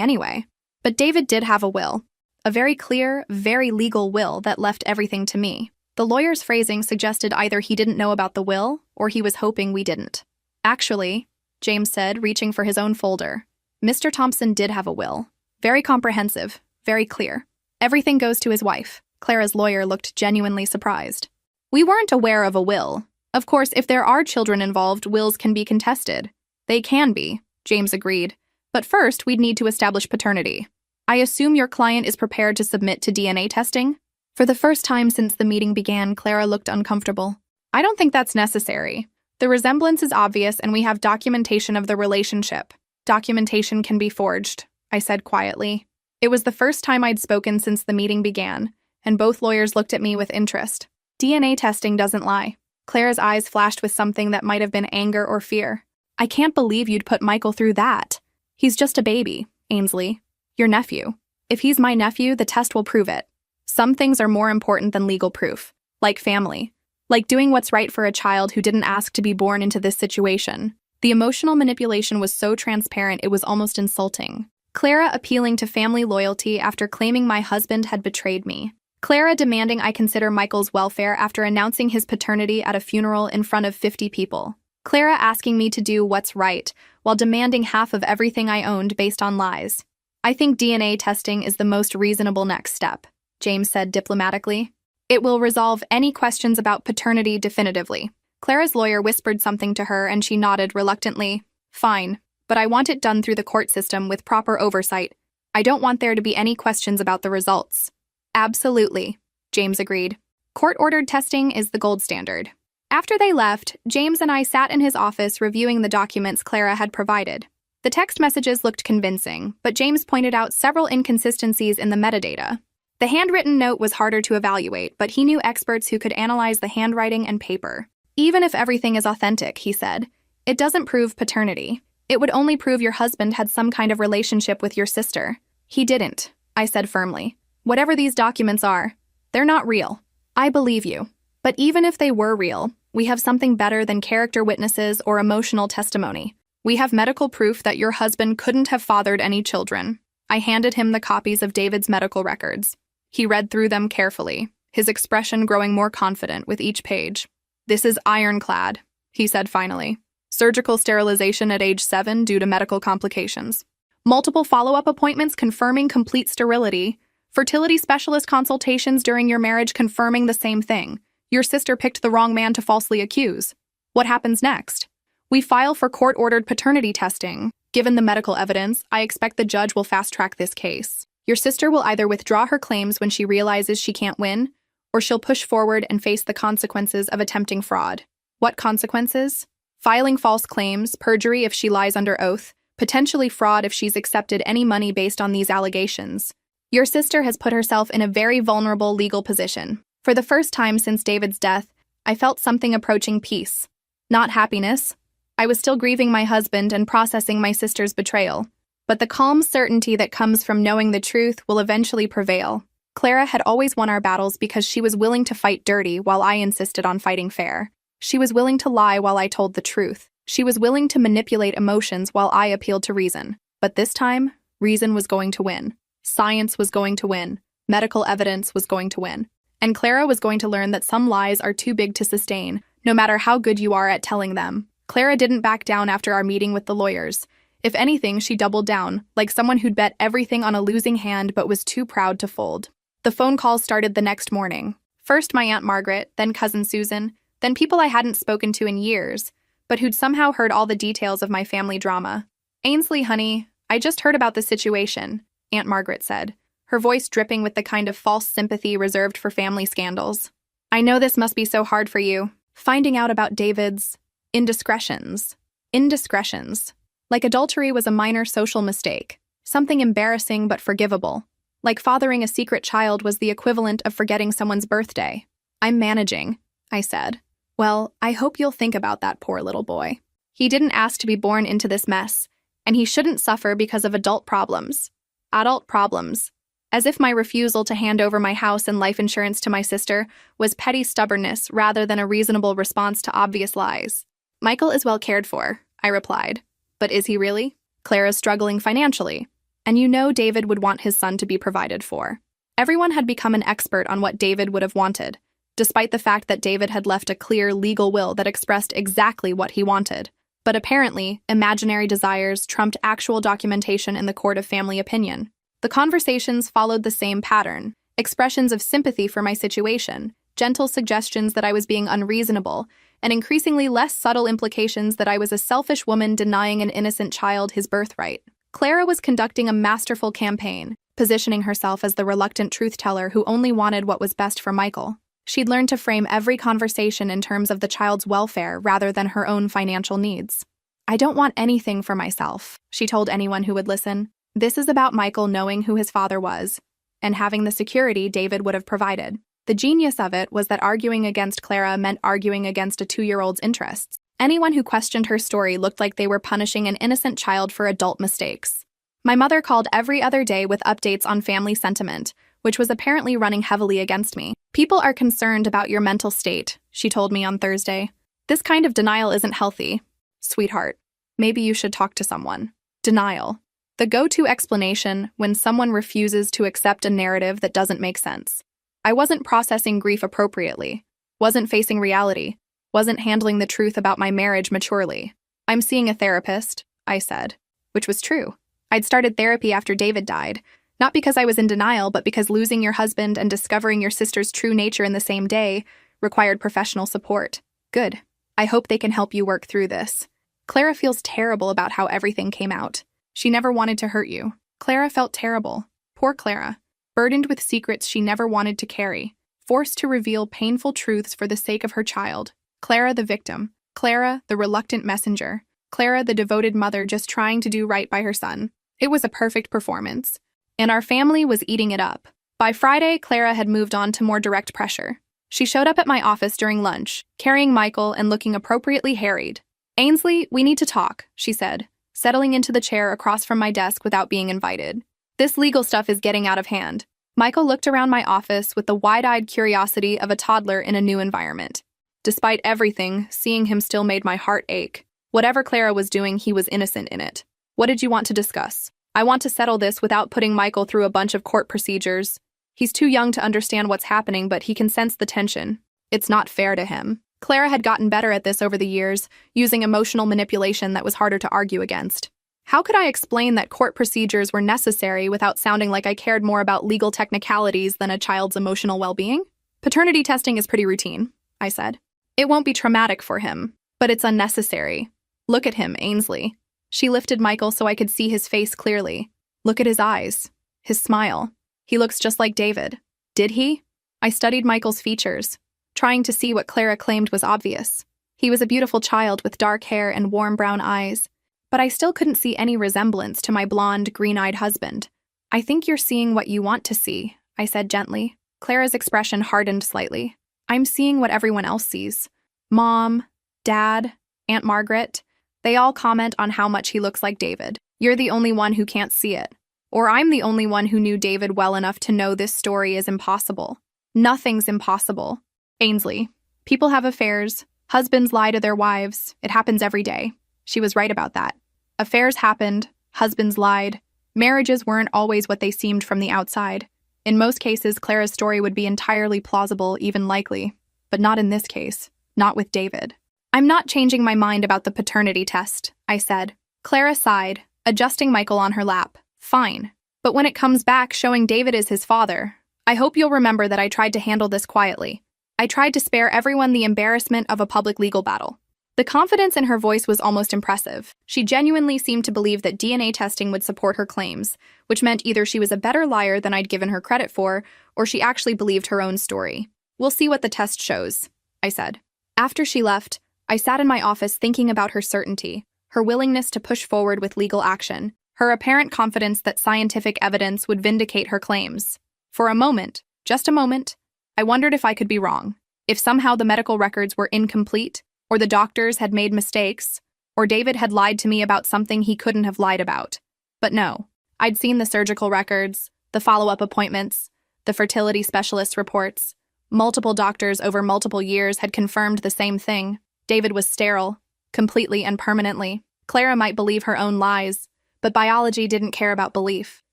anyway. But David did have a will. A very clear, very legal will that left everything to me. The lawyer's phrasing suggested either he didn't know about the will, or he was hoping we didn't. Actually, James said, reaching for his own folder, Mr. Thompson did have a will. Very comprehensive, very clear. Everything goes to his wife. Clara's lawyer looked genuinely surprised. We weren't aware of a will. Of course, if there are children involved, wills can be contested. They can be, James agreed. But first, we'd need to establish paternity. I assume your client is prepared to submit to DNA testing? For the first time since the meeting began, Clara looked uncomfortable. I don't think that's necessary. The resemblance is obvious and we have documentation of the relationship. Documentation can be forged, I said quietly. It was the first time I'd spoken since the meeting began, and both lawyers looked at me with interest. DNA testing doesn't lie. Clara's eyes flashed with something that might have been anger or fear. I can't believe you'd put Michael through that. He's just a baby, Ainsley. Your nephew. If he's my nephew, the test will prove it. Some things are more important than legal proof, like family. Like doing what's right for a child who didn't ask to be born into this situation. The emotional manipulation was so transparent it was almost insulting. Clara appealing to family loyalty after claiming my husband had betrayed me. Clara demanding I consider Michael's welfare after announcing his paternity at a funeral in front of 50 people. Clara asking me to do what's right, while demanding half of everything I owned based on lies. I think DNA testing is the most reasonable next step, James said diplomatically. It will resolve any questions about paternity definitively. Clara's lawyer whispered something to her and she nodded reluctantly. Fine, but I want it done through the court system with proper oversight. I don't want there to be any questions about the results. Absolutely, James agreed. Court-ordered testing is the gold standard. After they left, James and I sat in his office reviewing the documents Clara had provided. The text messages looked convincing, but James pointed out several inconsistencies in the metadata. The handwritten note was harder to evaluate, but he knew experts who could analyze the handwriting and paper. Even if everything is authentic, he said, it doesn't prove paternity. It would only prove your husband had some kind of relationship with your sister. He didn't, I said firmly. Whatever these documents are, they're not real. I believe you. But even if they were real, we have something better than character witnesses or emotional testimony. We have medical proof that your husband couldn't have fathered any children. I handed him the copies of David's medical records. He read through them carefully, his expression growing more confident with each page. This is ironclad, he said finally. Surgical sterilization at age 7 due to medical complications. Multiple follow-up appointments confirming complete sterility. Fertility specialist consultations during your marriage confirming the same thing. Your sister picked the wrong man to falsely accuse. What happens next? We file for court-ordered paternity testing. Given the medical evidence, I expect the judge will fast-track this case. Your sister will either withdraw her claims when she realizes she can't win, or she'll push forward and face the consequences of attempting fraud. What consequences? Filing false claims, perjury if she lies under oath, potentially fraud if she's accepted any money based on these allegations. Your sister has put herself in a very vulnerable legal position. For the first time since David's death, I felt something approaching peace. Not happiness. I was still grieving my husband and processing my sister's betrayal. But the calm certainty that comes from knowing the truth will eventually prevail. Clara had always won our battles because she was willing to fight dirty while I insisted on fighting fair. She was willing to lie while I told the truth. She was willing to manipulate emotions while I appealed to reason. But this time, reason was going to win. Science was going to win. Medical evidence was going to win. And Clara was going to learn that some lies are too big to sustain, no matter how good you are at telling them. Clara didn't back down after our meeting with the lawyers. If anything, she doubled down, like someone who'd bet everything on a losing hand but was too proud to fold. The phone calls started the next morning. First my Aunt Margaret, then Cousin Susan, then people I hadn't spoken to in years, but who'd somehow heard all the details of my family drama. "Ainsley, honey, I just heard about the situation," Aunt Margaret said, her voice dripping with the kind of false sympathy reserved for family scandals. "I know this must be so hard for you, finding out about David's indiscretions. Indiscretions. Like adultery was a minor social mistake, something embarrassing but forgivable. Like fathering a secret child was the equivalent of forgetting someone's birthday. I'm managing," I said. "Well, I hope you'll think about that poor little boy. He didn't ask to be born into this mess, and he shouldn't suffer because of adult problems. Adult problems. As if my refusal to hand over my house and life insurance to my sister was petty stubbornness rather than a reasonable response to obvious lies. "Michael is well cared for," I replied. "But is he really? Clara's struggling financially. And you know David would want his son to be provided for." Everyone had become an expert on what David would have wanted, despite the fact that David had left a clear legal will that expressed exactly what he wanted. But apparently, imaginary desires trumped actual documentation in the court of family opinion. The conversations followed the same pattern: expressions of sympathy for my situation, gentle suggestions that I was being unreasonable, and increasingly less subtle implications that I was a selfish woman denying an innocent child his birthright. Clara was conducting a masterful campaign, positioning herself as the reluctant truth-teller who only wanted what was best for Michael. She'd learned to frame every conversation in terms of the child's welfare rather than her own financial needs. "I don't want anything for myself," she told anyone who would listen. "This is about Michael knowing who his father was, and having the security David would have provided." The genius of it was that arguing against Clara meant arguing against a 2-year-old's interests. Anyone who questioned her story looked like they were punishing an innocent child for adult mistakes. My mother called every other day with updates on family sentiment, which was apparently running heavily against me. "People are concerned about your mental state," she told me on Thursday. "This kind of denial isn't healthy. Sweetheart, maybe you should talk to someone." Denial. The go-to explanation when someone refuses to accept a narrative that doesn't make sense. I wasn't processing grief appropriately, wasn't facing reality, wasn't handling the truth about my marriage maturely. "I'm seeing a therapist," I said, which was true. I'd started therapy after David died, not because I was in denial, but because losing your husband and discovering your sister's true nature in the same day required professional support. "Good. I hope they can help you work through this. Clara feels terrible about how everything came out. She never wanted to hurt you." Clara felt terrible. Poor Clara. Burdened with secrets she never wanted to carry. Forced to reveal painful truths for the sake of her child. Clara the victim. Clara the reluctant messenger. Clara the devoted mother just trying to do right by her son. It was a perfect performance. And our family was eating it up. By Friday, Clara had moved on to more direct pressure. She showed up at my office during lunch, carrying Michael and looking appropriately harried. "Ainsley, we need to talk," she said, settling into the chair across from my desk without being invited. "This legal stuff is getting out of hand." Michael looked around my office with the wide-eyed curiosity of a toddler in a new environment. Despite everything, seeing him still made my heart ache. Whatever Clara was doing, he was innocent in it. "What did you want to discuss?" "I want to settle this without putting Michael through a bunch of court procedures. He's too young to understand what's happening, but he can sense the tension. It's not fair to him." Clara had gotten better at this over the years, using emotional manipulation that was harder to argue against. How could I explain that court procedures were necessary without sounding like I cared more about legal technicalities than a child's emotional well-being? "Paternity testing is pretty routine," I said. "It won't be traumatic for him, but it's unnecessary. Look at him, Ainsley." She lifted Michael so I could see his face clearly. "Look at his eyes, his smile. He looks just like David." "Did he?" I studied Michael's features, trying to see what Clara claimed was obvious. He was a beautiful child with dark hair and warm brown eyes, but I still couldn't see any resemblance to my blonde, green-eyed husband. "I think you're seeing what you want to see," I said gently. Clara's expression hardened slightly. I'm seeing what everyone else sees. Mom, Dad, Aunt Margaret, they all comment on how much he looks like David. You're the only one who can't see it. Or I'm the only one who knew David well enough to know this story is impossible. Nothing's impossible. Ainsley, people have affairs. Husbands lie to their wives. It happens every day. She was right about that. Affairs happened. Husbands lied. Marriages weren't always what they seemed from the outside. In most cases, Clara's story would be entirely plausible, even likely. But not in this case. Not with David. I'm not changing my mind about the paternity test, I said. Clara sighed, adjusting Michael on her lap. Fine. But when it comes back showing David is his father, I hope you'll remember that I tried to handle this quietly. I tried to spare everyone the embarrassment of a public legal battle. The confidence in her voice was almost impressive. She genuinely seemed to believe that DNA testing would support her claims, which meant either she was a better liar than I'd given her credit for, or she actually believed her own story. We'll see what the test shows, I said. After she left, I sat in my office thinking about her certainty, her willingness to push forward with legal action, her apparent confidence that scientific evidence would vindicate her claims. For a moment, just a moment, I wondered if I could be wrong, if somehow the medical records were incomplete, or the doctors had made mistakes, or David had lied to me about something he couldn't have lied about. But no, I'd seen the surgical records, the follow-up appointments, the fertility specialist reports. Multiple doctors over multiple years had confirmed the same thing. David was sterile, completely and permanently. Clara might believe her own lies, but biology didn't care about belief.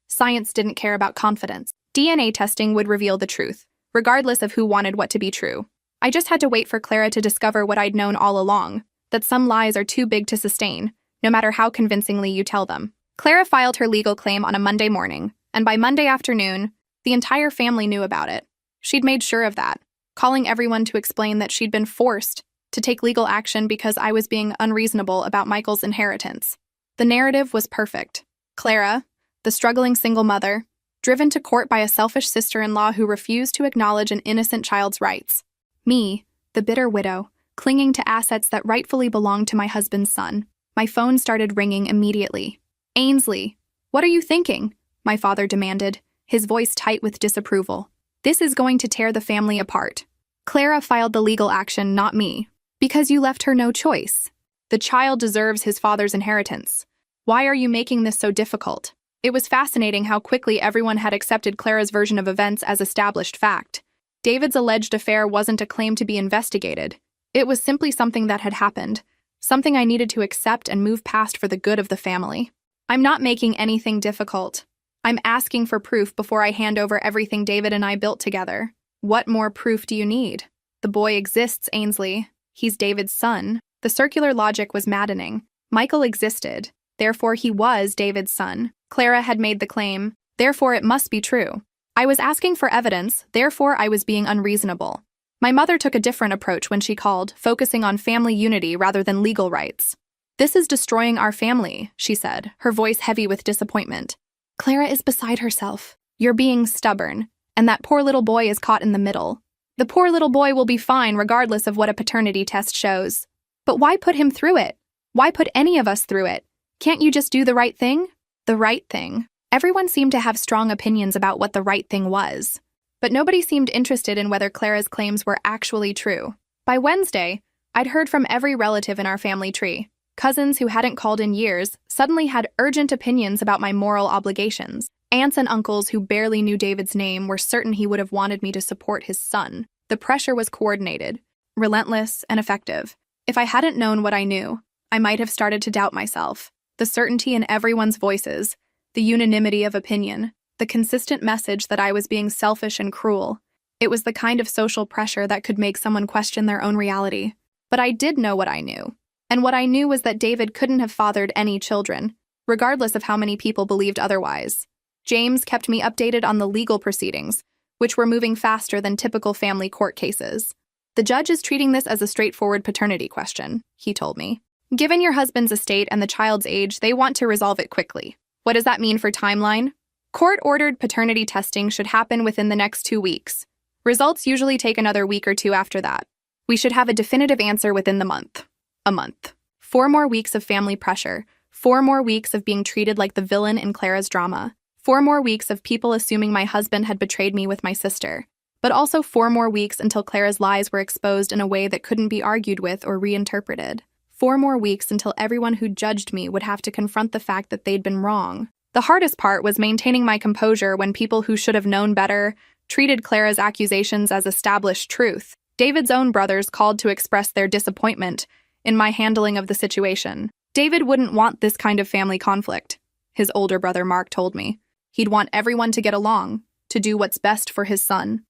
Science didn't care about confidence. DNA testing would reveal the truth, regardless of who wanted what to be true. I just had to wait for Clara to discover what I'd known all along, that some lies are too big to sustain, no matter how convincingly you tell them. Clara filed her legal claim on a Monday morning, and by Monday afternoon, the entire family knew about it. She'd made sure of that, calling everyone to explain that she'd been forced to take legal action because I was being unreasonable about Michael's inheritance. The narrative was perfect. Clara, the struggling single mother, driven to court by a selfish sister-in-law who refused to acknowledge an innocent child's rights. Me, the bitter widow, clinging to assets that rightfully belonged to my husband's son. My phone started ringing immediately. Ainsley, what are you thinking? My father demanded, his voice tight with disapproval. This is going to tear the family apart. Clara filed the legal action, not me. Because you left her no choice. The child deserves his father's inheritance. Why are you making this so difficult? It was fascinating how quickly everyone had accepted Clara's version of events as established fact. David's alleged affair wasn't a claim to be investigated. It was simply something that had happened, something I needed to accept and move past for the good of the family. I'm not making anything difficult. I'm asking for proof before I hand over everything David and I built together. What more proof do you need? The boy exists, Ainsley. He's David's son. The circular logic was maddening. Michael existed. Therefore, he was David's son. Clara had made the claim. Therefore, it must be true. I was asking for evidence, therefore I was being unreasonable. My mother took a different approach when she called, focusing on family unity rather than legal rights. This is destroying our family, she said, her voice heavy with disappointment. Clara is beside herself. You're being stubborn, and that poor little boy is caught in the middle. The poor little boy will be fine regardless of what a paternity test shows. But why put him through it? Why put any of us through it? Can't you just do the right thing? The right thing. Everyone seemed to have strong opinions about what the right thing was. But nobody seemed interested in whether Clara's claims were actually true. By Wednesday, I'd heard from every relative in our family tree. Cousins who hadn't called in years suddenly had urgent opinions about my moral obligations. Aunts and uncles who barely knew David's name were certain he would have wanted me to support his son. The pressure was coordinated, relentless, and effective. If I hadn't known what I knew, I might have started to doubt myself. The certainty in everyone's voices, the unanimity of opinion, the consistent message that I was being selfish and cruel. It was the kind of social pressure that could make someone question their own reality. But I did know what I knew. And what I knew was that David couldn't have fathered any children, regardless of how many people believed otherwise. James kept me updated on the legal proceedings, which were moving faster than typical family court cases. The judge is treating this as a straightforward paternity question, he told me. Given your husband's estate and the child's age, they want to resolve it quickly. What does that mean for timeline? Court-ordered paternity testing should happen within the next 2 weeks. Results usually take another week or two after that. We should have a definitive answer within the month. A month. 4 more weeks of family pressure. 4 more weeks of being treated like the villain in Clara's drama. 4 more weeks of people assuming my husband had betrayed me with my sister. but also 4 more weeks until Clara's lies were exposed in a way that couldn't be argued with or reinterpreted. 4 more weeks until everyone who judged me would have to confront the fact that they'd been wrong. The hardest part was maintaining my composure when people who should have known better treated Clara's accusations as established truth. David's own brothers called to express their disappointment in my handling of the situation. David wouldn't want this kind of family conflict, his older brother Mark told me. He'd want everyone to get along, to do what's best for his son.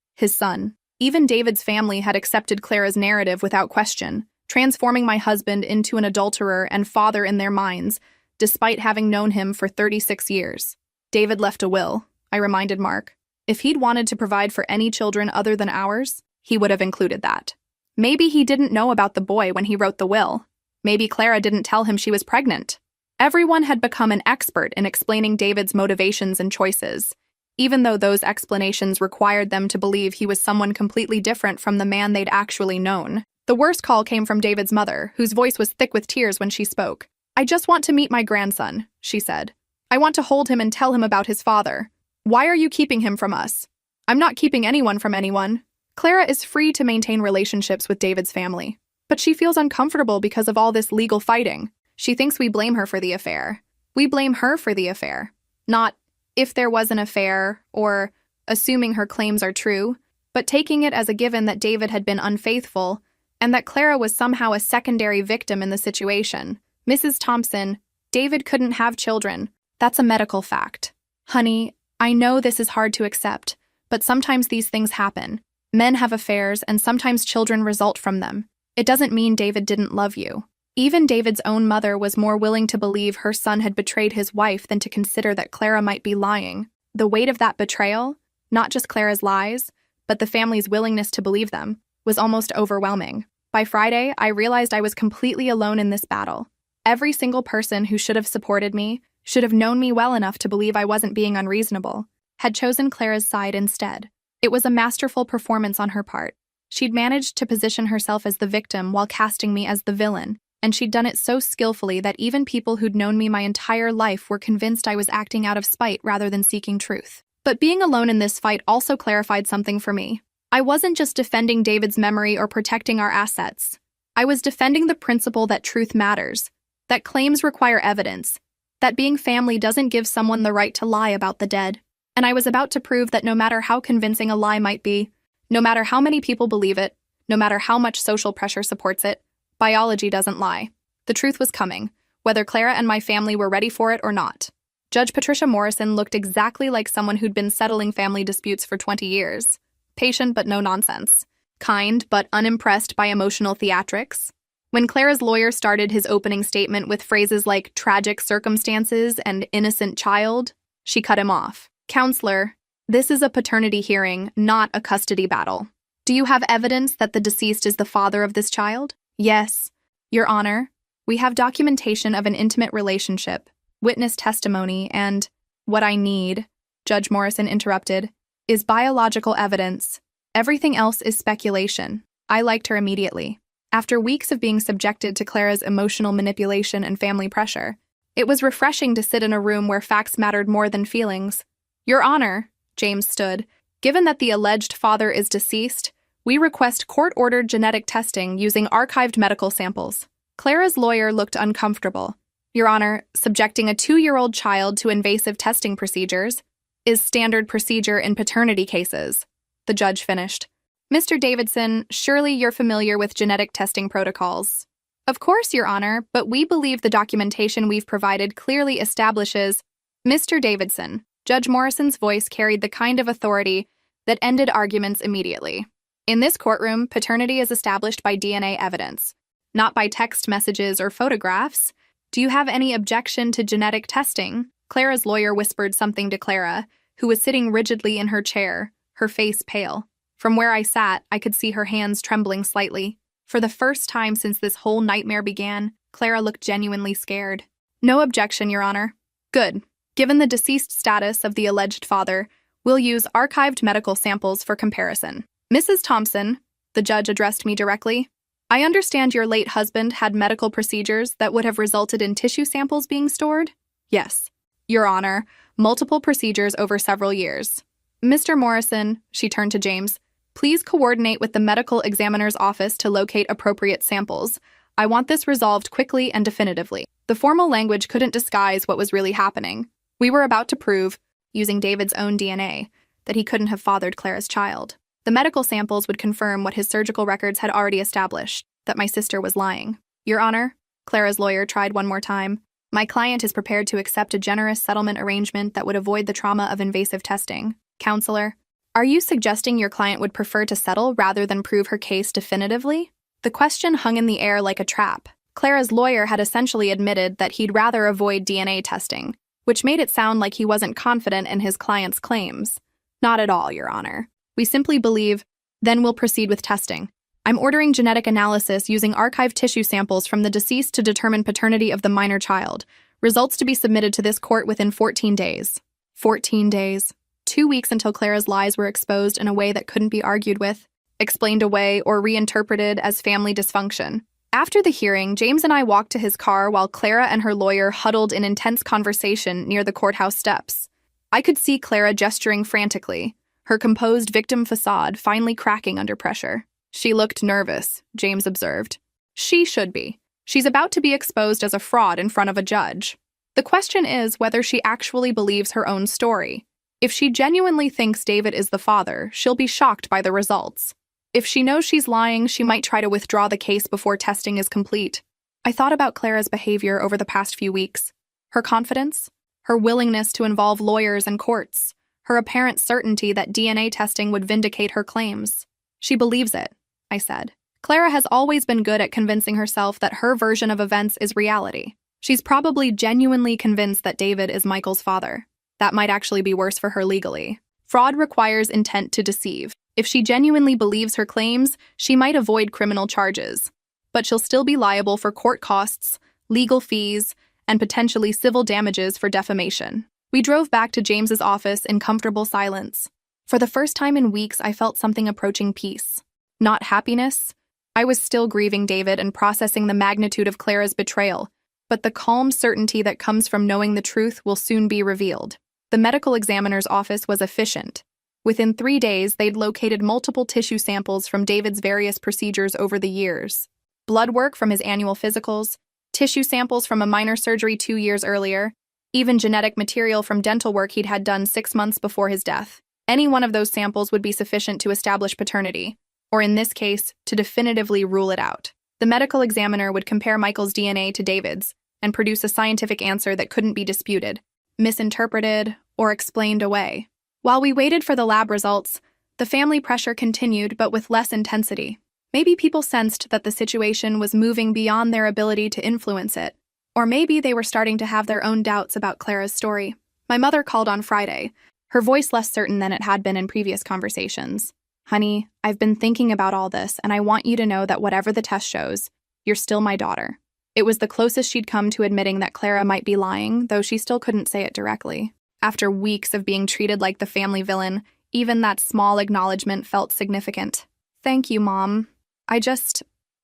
Even David's family had accepted Clara's narrative without question, transforming my husband into an adulterer and father in their minds, despite having known him for 36 years. David left a will, I reminded Mark. If he'd wanted to provide for any children other than ours, he would have included that. Maybe he didn't know about the boy when he wrote the will. Maybe Clara didn't tell him she was pregnant. Everyone had become an expert in explaining David's motivations and choices, even though those explanations required them to believe he was someone completely different from the man they'd actually known. The worst call came from David's mother, whose voice was thick with tears when she spoke. "I just want to meet my grandson," she said. "I want to hold him and tell him about his father. Why are you keeping him from us?" "I'm not keeping anyone from anyone. Clara is free to maintain relationships with David's family. But she feels uncomfortable because of all this legal fighting. She thinks we blame her for the affair. We blame her for the affair. Not if there was an affair or assuming her claims are true, but taking it as a given that David had been unfaithful and that Clara was somehow a secondary victim in the situation. Mrs. Thompson, David couldn't have children. That's a medical fact. Honey, I know this is hard to accept, but sometimes these things happen. Men have affairs, and sometimes children result from them. It doesn't mean David didn't love you." Even David's own mother was more willing to believe her son had betrayed his wife than to consider that Clara might be lying. The weight of that betrayal, not just Clara's lies, but the family's willingness to believe them, was almost overwhelming. By Friday, I realized I was completely alone in this battle. Every single person who should have supported me, should have known me well enough to believe I wasn't being unreasonable, had chosen Clara's side instead. It was a masterful performance on her part. She'd managed to position herself as the victim while casting me as the villain, and she'd done it so skillfully that even people who'd known me my entire life were convinced I was acting out of spite rather than seeking truth. But being alone in this fight also clarified something for me. I wasn't just defending David's memory or protecting our assets. I was defending the principle that truth matters, that claims require evidence, that being family doesn't give someone the right to lie about the dead. And I was about to prove that no matter how convincing a lie might be, no matter how many people believe it, no matter how much social pressure supports it, biology doesn't lie. The truth was coming, whether Clara and my family were ready for it or not. Judge Patricia Morrison looked exactly like someone who'd been settling family disputes for 20 years. Patient but no nonsense. Kind but unimpressed by emotional theatrics. When Clara's lawyer started his opening statement with phrases like tragic circumstances and innocent child, she cut him off. "Counselor, this is a paternity hearing, not a custody battle. Do you have evidence that the deceased is the father of this child?" "Yes, Your Honor. We have documentation of an intimate relationship, witness testimony, and what I need," Judge Morrison interrupted, "is biological evidence. Everything else is speculation." I liked her immediately. After weeks of being subjected to Clara's emotional manipulation and family pressure, it was refreshing to sit in a room where facts mattered more than feelings. "Your Honor," James stood, "given that the alleged father is deceased, we request court-ordered genetic testing using archived medical samples." Clara's lawyer looked uncomfortable. "Your Honor, subjecting a 2-year-old child to invasive testing procedures is standard procedure in paternity cases," the judge finished. "Mr. Davidson, surely you're familiar with genetic testing protocols." "Of course, Your Honor, but we believe the documentation we've provided clearly establishes—" "Mr. Davidson," Judge Morrison's voice carried the kind of authority that ended arguments immediately. "In this courtroom, paternity is established by DNA evidence, not by text messages or photographs. Do you have any objection to genetic testing?" Clara's lawyer whispered something to Clara, who was sitting rigidly in her chair, her face pale. From where I sat, I could see her hands trembling slightly. For the first time since this whole nightmare began, Clara looked genuinely scared. "No objection, Your Honor." "Good. Given the deceased status of the alleged father, we'll use archived medical samples for comparison." "Mrs. Thompson," the judge addressed me directly, "I understand your late husband had medical procedures that would have resulted in tissue samples being stored?" "Yes, Your Honor, multiple procedures over several years." "Mr. Morrison," she turned to James, Please coordinate with the medical examiner's office to locate appropriate samples. I want this resolved quickly and definitively. The formal language couldn't disguise what was really happening. We were about to prove, using David's own DNA, that he couldn't have fathered Clara's child. The medical samples would confirm what his surgical records had already established, that my sister was lying. Your Honor, Clara's lawyer tried one more time. My client is prepared to accept a generous settlement arrangement that would avoid the trauma of invasive testing. Counselor, are you suggesting your client would prefer to settle rather than prove her case definitively? The question hung in the air like a trap. Clara's lawyer had essentially admitted that he'd rather avoid DNA testing, which made it sound like he wasn't confident in his client's claims. Not at all, Your Honor. We simply believe, then we'll proceed with testing. I'm ordering genetic analysis using archived tissue samples from the deceased to determine paternity of the minor child. Results to be submitted to this court within 14 days. 14 days. 2 weeks until Clara's lies were exposed in a way that couldn't be argued with, explained away, or reinterpreted as family dysfunction. After the hearing, James and I walked to his car while Clara and her lawyer huddled in intense conversation near the courthouse steps. I could see Clara gesturing frantically, her composed victim facade finally cracking under pressure. She looked nervous, James observed. She should be. She's about to be exposed as a fraud in front of a judge. The question is whether she actually believes her own story. If she genuinely thinks David is the father, she'll be shocked by the results. If she knows she's lying, she might try to withdraw the case before testing is complete. I thought about Clara's behavior over the past few weeks. Her confidence, her willingness to involve lawyers and courts, her apparent certainty that DNA testing would vindicate her claims. She believes it, I said. Clara has always been good at convincing herself that her version of events is reality. She's probably genuinely convinced that David is Michael's father. That might actually be worse for her legally. Fraud requires intent to deceive. If she genuinely believes her claims, she might avoid criminal charges. But she'll still be liable for court costs, legal fees, and potentially civil damages for defamation. We drove back to James's office in comfortable silence. For the first time in weeks, I felt something approaching peace. Not happiness. I was still grieving David and processing the magnitude of Clara's betrayal, but the calm certainty that comes from knowing the truth will soon be revealed. The medical examiner's office was efficient. Within 3 days, they'd located multiple tissue samples from David's various procedures over the years. Blood work from his annual physicals, tissue samples from a minor surgery 2 years earlier, even genetic material from dental work he'd had done 6 months before his death. Any one of those samples would be sufficient to establish paternity, or in this case, to definitively rule it out. The medical examiner would compare Michael's DNA to David's and produce a scientific answer that couldn't be disputed, misinterpreted, or explained away. While we waited for the lab results, the family pressure continued, but with less intensity. Maybe people sensed that the situation was moving beyond their ability to influence it, or maybe they were starting to have their own doubts about Clara's story. My mother called on Friday, her voice less certain than it had been in previous conversations. Honey, I've been thinking about all this, and I want you to know that whatever the test shows, you're still my daughter. It was the closest she'd come to admitting that Clara might be lying, though she still couldn't say it directly. After weeks of being treated like the family villain, even that small acknowledgement felt significant. Thank you, Mom. I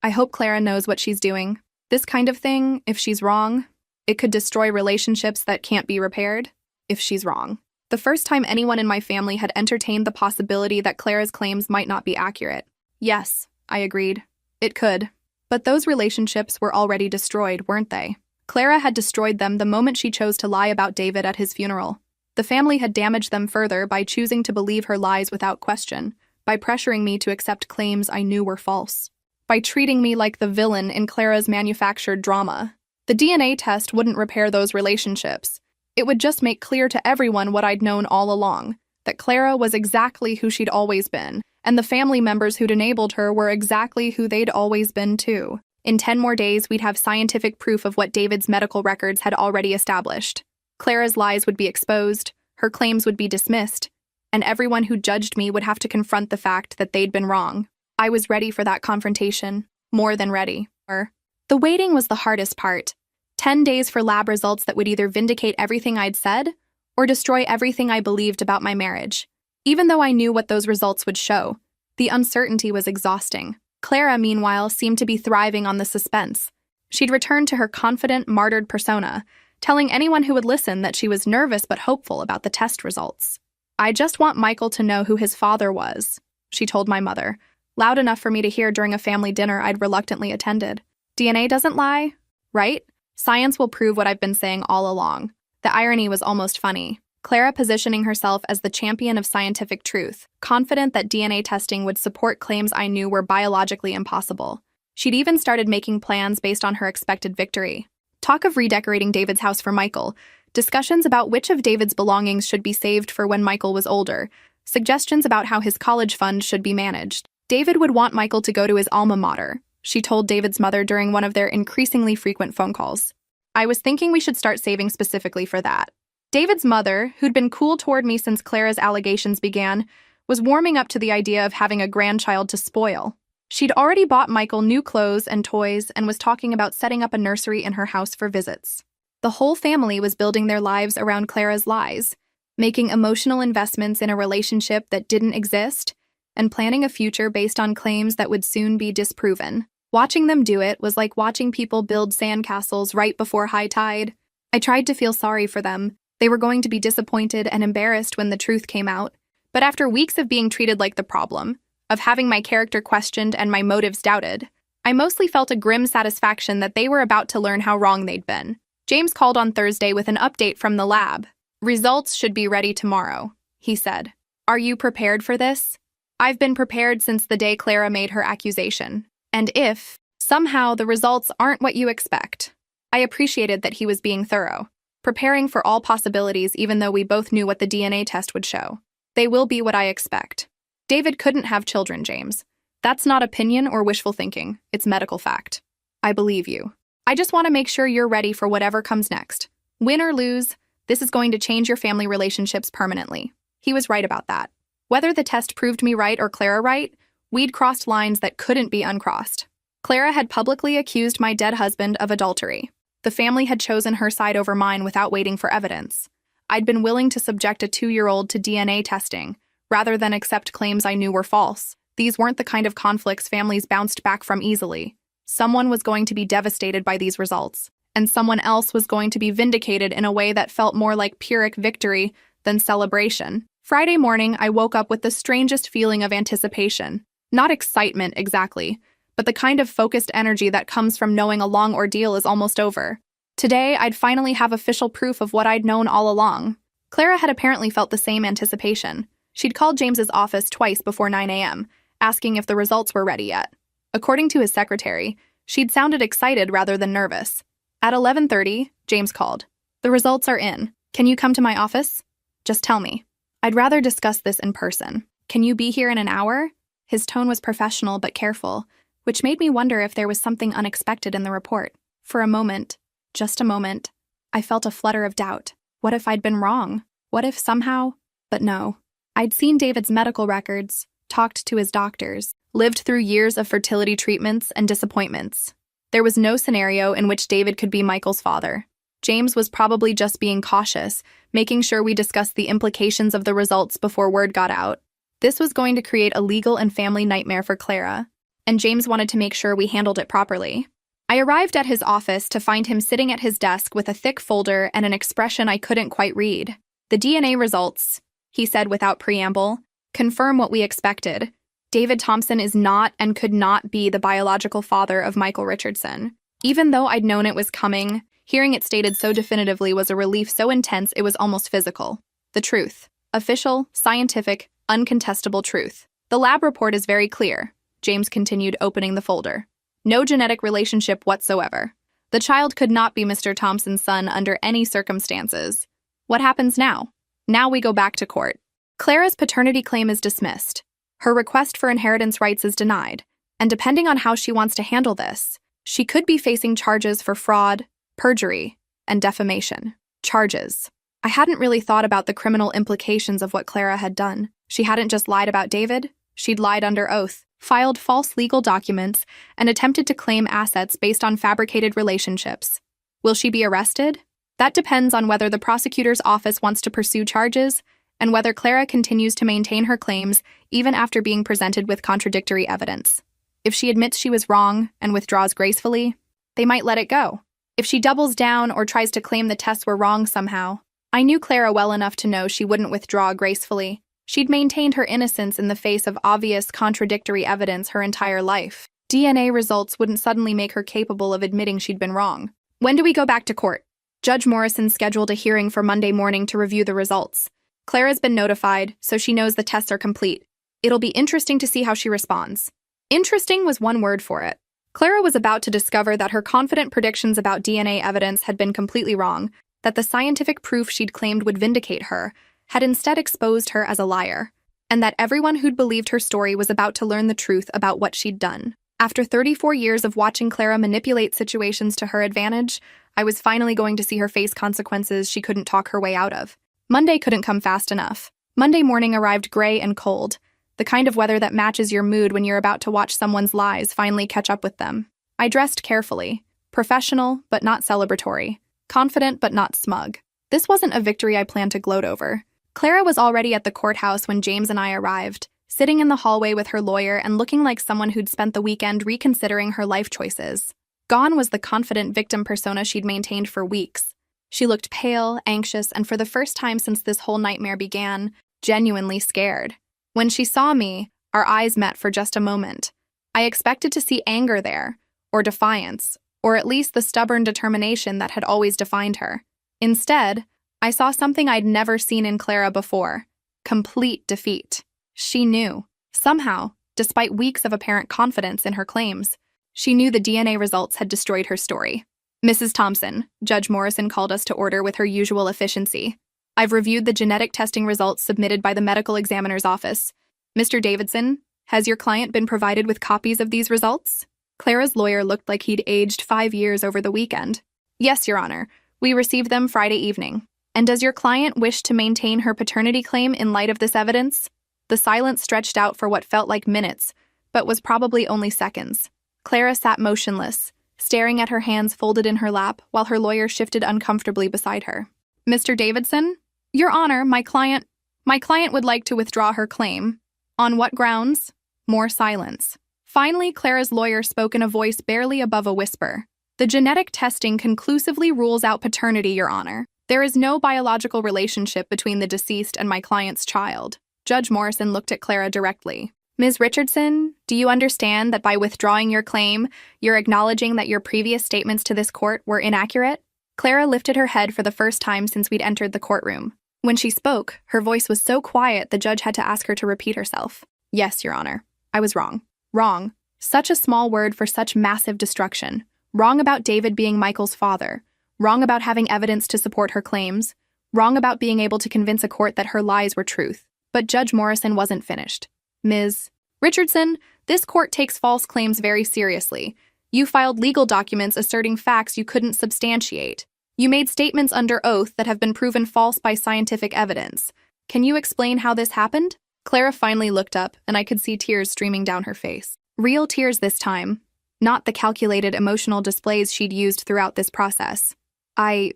hope Clara knows what she's doing. This kind of thing, if she's wrong, it could destroy relationships that can't be repaired, if she's wrong. The first time anyone in my family had entertained the possibility that Clara's claims might not be accurate. Yes, I agreed. It could. But those relationships were already destroyed, weren't they? Clara had destroyed them the moment she chose to lie about David at his funeral. The family had damaged them further by choosing to believe her lies without question, by pressuring me to accept claims I knew were false, by treating me like the villain in Clara's manufactured drama. The DNA test wouldn't repair those relationships. It would just make clear to everyone what I'd known all along, that Clara was exactly who she'd always been, and the family members who'd enabled her were exactly who they'd always been too. In 10 more days, we'd have scientific proof of what David's medical records had already established. Clara's lies would be exposed, her claims would be dismissed, and everyone who judged me would have to confront the fact that they'd been wrong. I was ready for that confrontation, more than ready. The waiting was the hardest part. 10 days for lab results that would either vindicate everything I'd said or destroy everything I believed about my marriage. Even though I knew what those results would show, the uncertainty was exhausting. Clara, meanwhile, seemed to be thriving on the suspense. She'd returned to her confident, martyred persona, telling anyone who would listen that she was nervous but hopeful about the test results. I just want Michael to know who his father was. she told my mother, loud enough for me to hear during a family dinner I'd reluctantly attended. DNA doesn't lie, right? Science will prove what I've been saying all along. The irony was almost funny. Clara positioning herself as the champion of scientific truth, confident that DNA testing would support claims I knew were biologically impossible. She'd even started making plans based on her expected victory. Talk of redecorating David's house for Michael, discussions about which of David's belongings should be saved for when Michael was older, suggestions about how his college fund should be managed. David would want Michael to go to his alma mater, she told David's mother during one of their increasingly frequent phone calls. I was thinking we should start saving specifically for that. David's mother, who'd been cool toward me since Clara's allegations began, was warming up to the idea of having a grandchild to spoil. She'd already bought Michael new clothes and toys and was talking about setting up a nursery in her house for visits. The whole family was building their lives around Clara's lies, making emotional investments in a relationship that didn't exist, and planning a future based on claims that would soon be disproven. Watching them do it was like watching people build sandcastles right before high tide. I tried to feel sorry for them. They were going to be disappointed and embarrassed when the truth came out. But after weeks of being treated like the problem, of having my character questioned and my motives doubted, I mostly felt a grim satisfaction that they were about to learn how wrong they'd been. James called on Thursday with an update from the lab. Results should be ready tomorrow, he said. Are you prepared for this? I've been prepared since the day Clara made her accusation. And if, somehow, the results aren't what you expect. I appreciated that he was being thorough, preparing for all possibilities even though we both knew what the DNA test would show. They will be what I expect. David couldn't have children, James. That's not opinion or wishful thinking. It's medical fact. I believe you. I just want to make sure you're ready for whatever comes next. Win or lose, this is going to change your family relationships permanently. He was right about that. Whether the test proved me right or Clara right, we'd crossed lines that couldn't be uncrossed. Clara had publicly accused my dead husband of adultery. The family had chosen her side over mine without waiting for evidence. I'd been willing to subject a 2-year-old to DNA testing, rather than accept claims I knew were false. These weren't the kind of conflicts families bounced back from easily. Someone was going to be devastated by these results, and someone else was going to be vindicated in a way that felt more like Pyrrhic victory than celebration. Friday morning, I woke up with the strangest feeling of anticipation. Not excitement, exactly, but the kind of focused energy that comes from knowing a long ordeal is almost over. Today, I'd finally have official proof of what I'd known all along. Clara had apparently felt the same anticipation. She'd called James's office twice before 9 a.m., asking if the results were ready yet. According to his secretary, she'd sounded excited rather than nervous. At 11:30, James called. The results are in. Can you come to my office? Just tell me. I'd rather discuss this in person. Can you be here in an hour? His tone was professional but careful, which made me wonder if there was something unexpected in the report. For a moment, just a moment, I felt a flutter of doubt. What if I'd been wrong? What if somehow? But no. I'd seen David's medical records, talked to his doctors, lived through years of fertility treatments and disappointments. There was no scenario in which David could be Michael's father. James was probably just being cautious, making sure we discussed the implications of the results before word got out. This was going to create a legal and family nightmare for Clara, and James wanted to make sure we handled it properly. I arrived at his office to find him sitting at his desk with a thick folder and an expression I couldn't quite read. The DNA results, he said without preamble, confirm what we expected. David Thompson is not and could not be the biological father of Michael Richardson. Even though I'd known it was coming, hearing it stated so definitively was a relief so intense it was almost physical. The truth. Official, scientific, uncontestable truth. The lab report is very clear, James continued, opening the folder. No genetic relationship whatsoever. The child could not be Mr. Thompson's son under any circumstances. What happens now? Now we go back to court. Clara's paternity claim is dismissed. Her request for inheritance rights is denied, and depending on how she wants to handle this, she could be facing charges for fraud, perjury, and defamation. Charges. I hadn't really thought about the criminal implications of what Clara had done. She hadn't just lied about David, she'd lied under oath, filed false legal documents, and attempted to claim assets based on fabricated relationships. Will she be arrested? That depends on whether the prosecutor's office wants to pursue charges and whether Clara continues to maintain her claims even after being presented with contradictory evidence. If she admits she was wrong and withdraws gracefully, they might let it go. If she doubles down or tries to claim the tests were wrong somehow, I knew Clara well enough to know she wouldn't withdraw gracefully. She'd maintained her innocence in the face of obvious contradictory evidence her entire life. DNA results wouldn't suddenly make her capable of admitting she'd been wrong. When do we go back to court? Judge Morrison scheduled a hearing for Monday morning to review the results. Clara's been notified, so she knows the tests are complete. It'll be interesting to see how she responds. Interesting was one word for it. Clara was about to discover that her confident predictions about DNA evidence had been completely wrong, that the scientific proof she'd claimed would vindicate her had instead exposed her as a liar, and that everyone who'd believed her story was about to learn the truth about what she'd done. After 34 years of watching Clara manipulate situations to her advantage, I was finally going to see her face consequences she couldn't talk her way out of. Monday couldn't come fast enough. Monday morning arrived gray and cold, the kind of weather that matches your mood when you're about to watch someone's lies finally catch up with them. I dressed carefully, professional but not celebratory, confident but not smug. This wasn't a victory I planned to gloat over. Clara was already at the courthouse when James and I arrived, sitting in the hallway with her lawyer and looking like someone who'd spent the weekend reconsidering her life choices. Gone was the confident victim persona she'd maintained for weeks. She looked pale, anxious, and for the first time since this whole nightmare began, genuinely scared. When she saw me, our eyes met for just a moment. I expected to see anger there, or defiance, or at least the stubborn determination that had always defined her. Instead, I saw something I'd never seen in Clara before: complete defeat. She knew. Somehow, despite weeks of apparent confidence in her claims, she knew the DNA results had destroyed her story. Mrs. Thompson, Judge Morrison called us to order with her usual efficiency. I've reviewed the genetic testing results submitted by the medical examiner's office. Mr. Davidson, has your client been provided with copies of these results? Clara's lawyer looked like he'd aged 5 years over the weekend. Yes, Your Honor. We received them Friday evening. And does your client wish to maintain her paternity claim in light of this evidence? The silence stretched out for what felt like minutes, but was probably only seconds. Clara sat motionless, staring at her hands folded in her lap while her lawyer shifted uncomfortably beside her. Mr. Davidson? Your Honor, my client would like to withdraw her claim. On what grounds? More silence. Finally, Clara's lawyer spoke in a voice barely above a whisper. The genetic testing conclusively rules out paternity, Your Honor. There is no biological relationship between the deceased and my client's child. Judge Morrison looked at Clara directly. Ms. Richardson, do you understand that by withdrawing your claim, you're acknowledging that your previous statements to this court were inaccurate? Clara lifted her head for the first time since we'd entered the courtroom. When she spoke, her voice was so quiet the judge had to ask her to repeat herself. Yes, Your Honor. I was wrong. Wrong. Such a small word for such massive destruction. Wrong about David being Michael's father. Wrong about having evidence to support her claims. Wrong about being able to convince a court that her lies were truth. But Judge Morrison wasn't finished. Ms. Richardson, this court takes false claims very seriously. You filed legal documents asserting facts you couldn't substantiate. You made statements under oath that have been proven false by scientific evidence. Can you explain how this happened? Clara finally looked up, and I could see tears streaming down her face. Real tears this time, not the calculated emotional displays she'd used throughout this process. I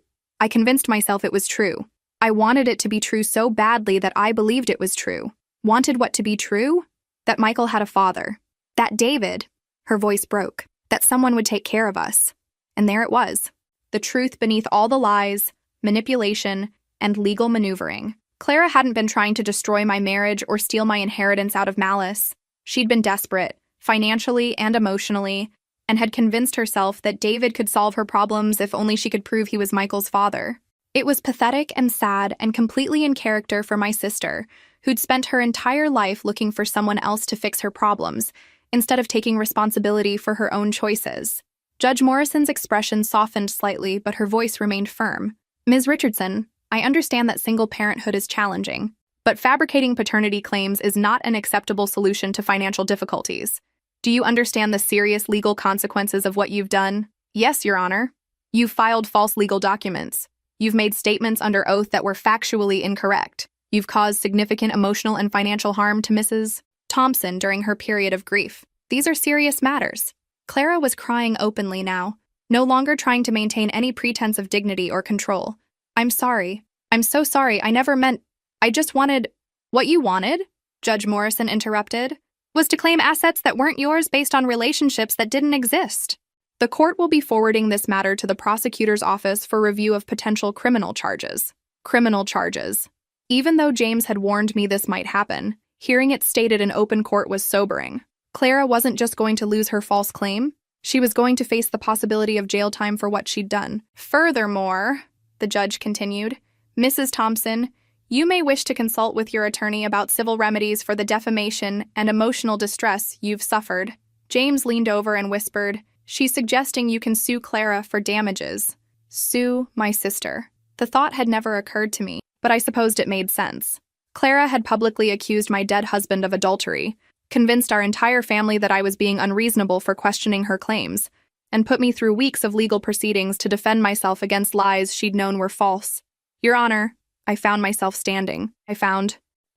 convinced myself it was true. I wanted it to be true so badly that I believed it was true. Wanted what to be true? That Michael had a father. That David, her voice broke, that someone would take care of us. And there it was. The truth beneath all the lies, manipulation, and legal maneuvering. Clara hadn't been trying to destroy my marriage or steal my inheritance out of malice. She'd been desperate, financially and emotionally, and had convinced herself that David could solve her problems if only she could prove he was Michael's father. It was pathetic and sad and completely in character for my sister, who'd spent her entire life looking for someone else to fix her problems, instead of taking responsibility for her own choices. Judge Morrison's expression softened slightly, but her voice remained firm. Ms. Richardson, I understand that single parenthood is challenging, but fabricating paternity claims is not an acceptable solution to financial difficulties. Do you understand the serious legal consequences of what you've done? Yes, Your Honor. You've filed false legal documents. You've made statements under oath that were factually incorrect. You've caused significant emotional and financial harm to Mrs. Thompson during her period of grief. These are serious matters. Clara was crying openly now, no longer trying to maintain any pretense of dignity or control. I'm sorry. I'm so sorry. I never meant. I just wanted. What you wanted? Judge Morrison interrupted. Was to claim assets that weren't yours based on relationships that didn't exist. The court will be forwarding this matter to the prosecutor's office for review of potential criminal charges. Criminal charges. Even though James had warned me this might happen, hearing it stated in open court was sobering. Clara wasn't just going to lose her false claim, she was going to face the possibility of jail time for what she'd done. Furthermore, the judge continued, Mrs. Thompson, you may wish to consult with your attorney about civil remedies for the defamation and emotional distress you've suffered. James leaned over and whispered, she's suggesting you can sue Clara for damages. Sue my sister. The thought had never occurred to me, but I supposed it made sense. Clara had publicly accused my dead husband of adultery, convinced our entire family that I was being unreasonable for questioning her claims, and put me through weeks of legal proceedings to defend myself against lies she'd known were false. Your Honor, I found myself standing.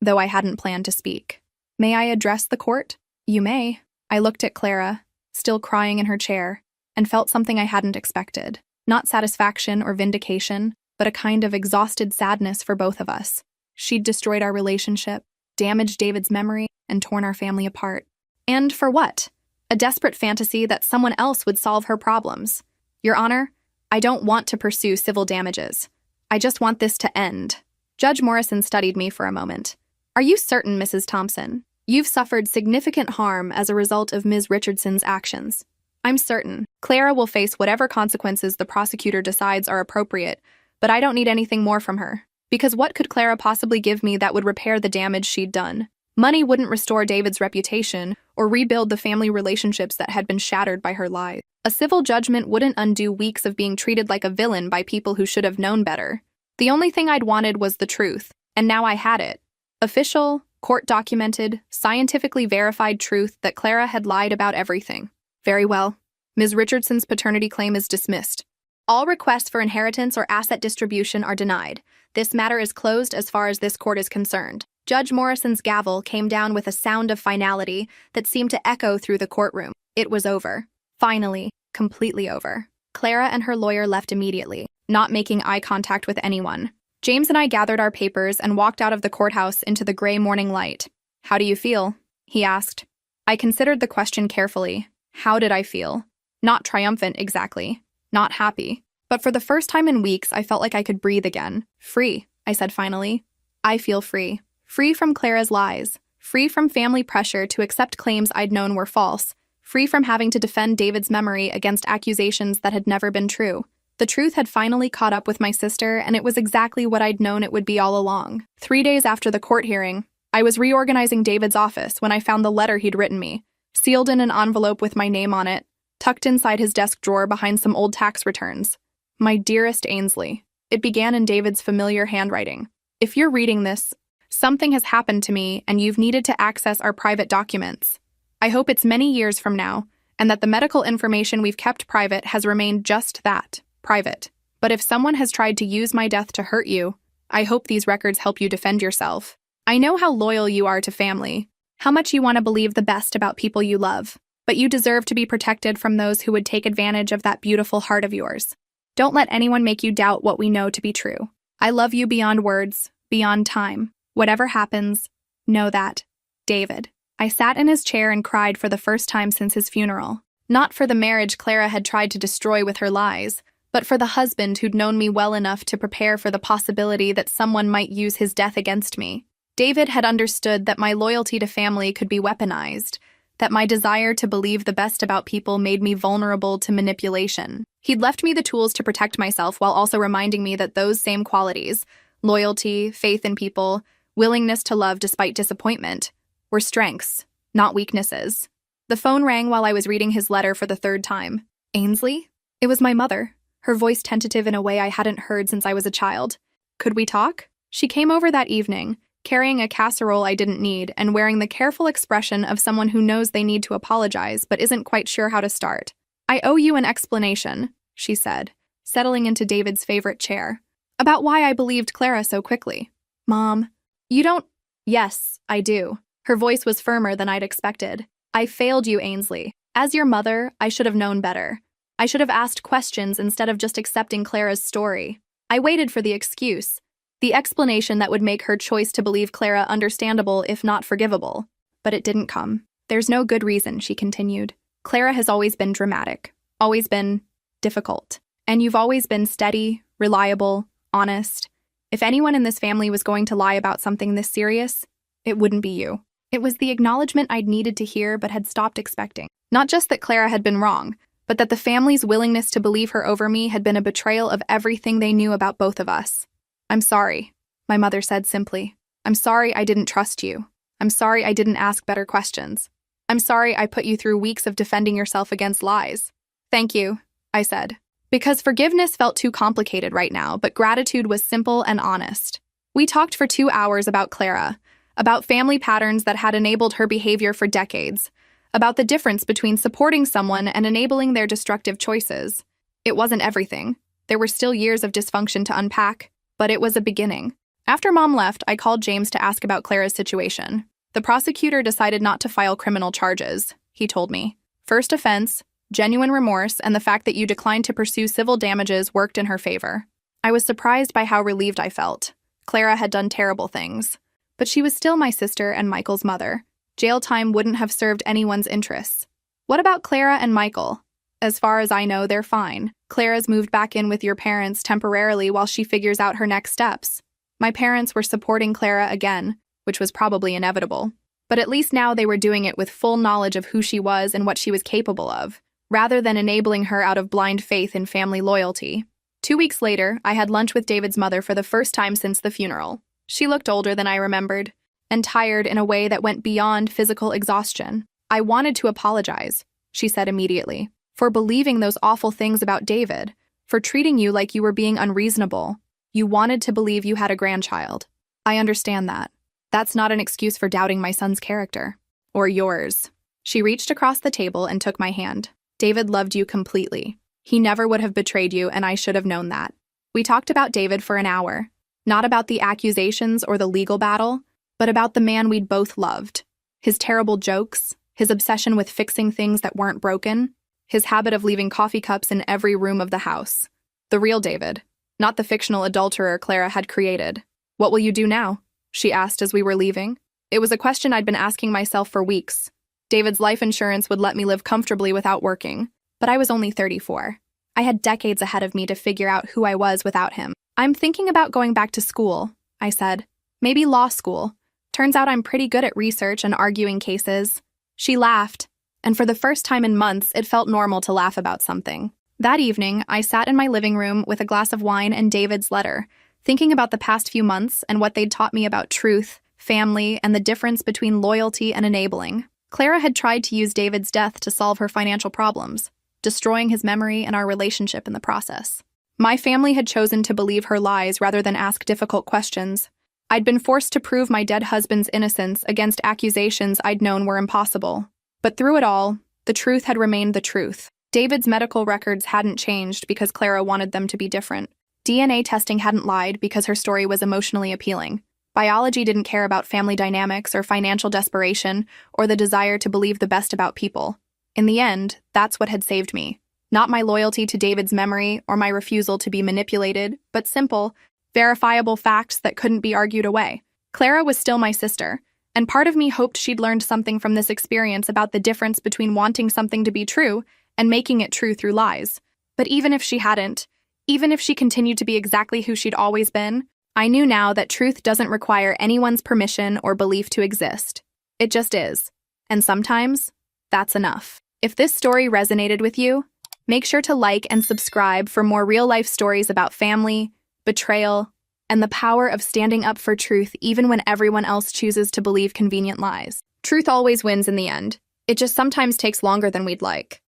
Though I hadn't planned to speak. May I address the court? You may. I looked at Clara, still crying in her chair, and felt something I hadn't expected. Not satisfaction or vindication, but a kind of exhausted sadness for both of us. She'd destroyed our relationship, damaged David's memory, and torn our family apart. And for what? A desperate fantasy that someone else would solve her problems. Your Honor, I don't want to pursue civil damages. I just want this to end. Judge Morrison studied me for a moment. Are you certain, Mrs. Thompson? You've suffered significant harm as a result of Ms. Richardson's actions. I'm certain. Clara will face whatever consequences the prosecutor decides are appropriate, but I don't need anything more from her. Because what could Clara possibly give me that would repair the damage she'd done? Money wouldn't restore David's reputation or rebuild the family relationships that had been shattered by her lies. A civil judgment wouldn't undo weeks of being treated like a villain by people who should have known better. The only thing I'd wanted was the truth, and now I had it. Official, court-documented, scientifically verified truth that Clara had lied about everything. Very well. Ms. Richardson's paternity claim is dismissed. All requests for inheritance or asset distribution are denied. This matter is closed as far as this court is concerned. Judge Morrison's gavel came down with a sound of finality that seemed to echo through the courtroom. It was over. Finally, completely over. Clara and her lawyer left immediately, not making eye contact with anyone. James and I gathered our papers and walked out of the courthouse into the gray morning light. How do you feel? He asked. I considered the question carefully. How did I feel? Not triumphant, exactly. Not happy. But for the first time in weeks, I felt like I could breathe again. Free, I said finally. I feel free. Free from Clara's lies. Free from family pressure to accept claims I'd known were false. Free from having to defend David's memory against accusations that had never been true. The truth had finally caught up with my sister, and it was exactly what I'd known it would be all along. 3 days after the court hearing, I was reorganizing David's office when I found the letter he'd written me, sealed in an envelope with my name on it, tucked inside his desk drawer behind some old tax returns. My dearest Ainsley. It began in David's familiar handwriting. If you're reading this, something has happened to me and you've needed to access our private documents. I hope it's many years from now, and that the medical information we've kept private has remained just that, private. But if someone has tried to use my death to hurt you, I hope these records help you defend yourself. I know how loyal you are to family, how much you want to believe the best about people you love, but you deserve to be protected from those who would take advantage of that beautiful heart of yours. Don't let anyone make you doubt what we know to be true. I love you beyond words, beyond time. Whatever happens, know that. David. I sat in his chair and cried for the first time since his funeral. Not for the marriage Clara had tried to destroy with her lies, but for the husband who'd known me well enough to prepare for the possibility that someone might use his death against me. David had understood that my loyalty to family could be weaponized, that my desire to believe the best about people made me vulnerable to manipulation. He'd left me the tools to protect myself while also reminding me that those same qualities, loyalty, faith in people, willingness to love despite disappointment, were strengths, not weaknesses. The phone rang while I was reading his letter for the third time. Ainsley? It was my mother, her voice tentative in a way I hadn't heard since I was a child. Could we talk? She came over that evening, carrying a casserole I didn't need and wearing the careful expression of someone who knows they need to apologize but isn't quite sure how to start. I owe you an explanation, she said, settling into David's favorite chair, about why I believed Clara so quickly. Mom, you don't... Yes, I do. Her voice was firmer than I'd expected. I failed you, Ainsley. As your mother, I should have known better. I should have asked questions instead of just accepting Clara's story. I waited for the excuse, the explanation that would make her choice to believe Clara understandable if not forgivable. But it didn't come. There's no good reason, she continued. Clara has always been dramatic, always been difficult. And you've always been steady, reliable, honest. If anyone in this family was going to lie about something this serious, it wouldn't be you. It was the acknowledgement I'd needed to hear but had stopped expecting. Not just that Clara had been wrong, but that the family's willingness to believe her over me had been a betrayal of everything they knew about both of us. "I'm sorry," my mother said simply. "I'm sorry I didn't trust you. I'm sorry I didn't ask better questions. I'm sorry I put you through weeks of defending yourself against lies." "Thank you," I said. Because forgiveness felt too complicated right now, but gratitude was simple and honest. We talked for 2 hours about Clara, about family patterns that had enabled her behavior for decades, about the difference between supporting someone and enabling their destructive choices. It wasn't everything. There were still years of dysfunction to unpack, but it was a beginning. After Mom left, I called James to ask about Clara's situation. The prosecutor decided not to file criminal charges, he told me. First offense, genuine remorse, and the fact that you declined to pursue civil damages worked in her favor. I was surprised by how relieved I felt. Clara had done terrible things, but she was still my sister and Michael's mother. Jail time wouldn't have served anyone's interests. What about Clara and Michael? As far as I know, they're fine. Clara's moved back in with your parents temporarily while she figures out her next steps. My parents were supporting Clara again, which was probably inevitable. But at least now they were doing it with full knowledge of who she was and what she was capable of, rather than enabling her out of blind faith in family loyalty. 2 weeks later, I had lunch with David's mother for the first time since the funeral. She looked older than I remembered, and tired in a way that went beyond physical exhaustion. "I wanted to apologize," she said immediately, "for believing those awful things about David, for treating you like you were being unreasonable. You wanted to believe you had a grandchild. I understand that. That's not an excuse for doubting my son's character. Or yours." She reached across the table and took my hand. "David loved you completely. He never would have betrayed you, and I should have known that." We talked about David for an hour. Not about the accusations or the legal battle, but about the man we'd both loved. His terrible jokes, his obsession with fixing things that weren't broken, his habit of leaving coffee cups in every room of the house. The real David, not the fictional adulterer Clara had created. "What will you do now?" she asked as we were leaving. It was a question I'd been asking myself for weeks. David's life insurance would let me live comfortably without working, but I was only 34. I had decades ahead of me to figure out who I was without him. "I'm thinking about going back to school," I said. "Maybe law school. Turns out I'm pretty good at research and arguing cases." She laughed, and for the first time in months, it felt normal to laugh about something. That evening, I sat in my living room with a glass of wine and David's letter, thinking about the past few months and what they'd taught me about truth, family, and the difference between loyalty and enabling. Clara had tried to use David's death to solve her financial problems, destroying his memory and our relationship in the process. My family had chosen to believe her lies rather than ask difficult questions. I'd been forced to prove my dead husband's innocence against accusations I'd known were impossible. But through it all, the truth had remained the truth. David's medical records hadn't changed because Clara wanted them to be different. DNA testing hadn't lied because her story was emotionally appealing. Biology didn't care about family dynamics or financial desperation or the desire to believe the best about people. In the end, that's what had saved me. Not my loyalty to David's memory or my refusal to be manipulated, but simple, verifiable facts that couldn't be argued away. Clara was still my sister, and part of me hoped she'd learned something from this experience about the difference between wanting something to be true and making it true through lies. But even if she hadn't, even if she continued to be exactly who she'd always been, I knew now that truth doesn't require anyone's permission or belief to exist. It just is. And sometimes, that's enough. If this story resonated with you, make sure to like and subscribe for more real-life stories about family, betrayal, and the power of standing up for truth even when everyone else chooses to believe convenient lies. Truth always wins in the end. It just sometimes takes longer than we'd like.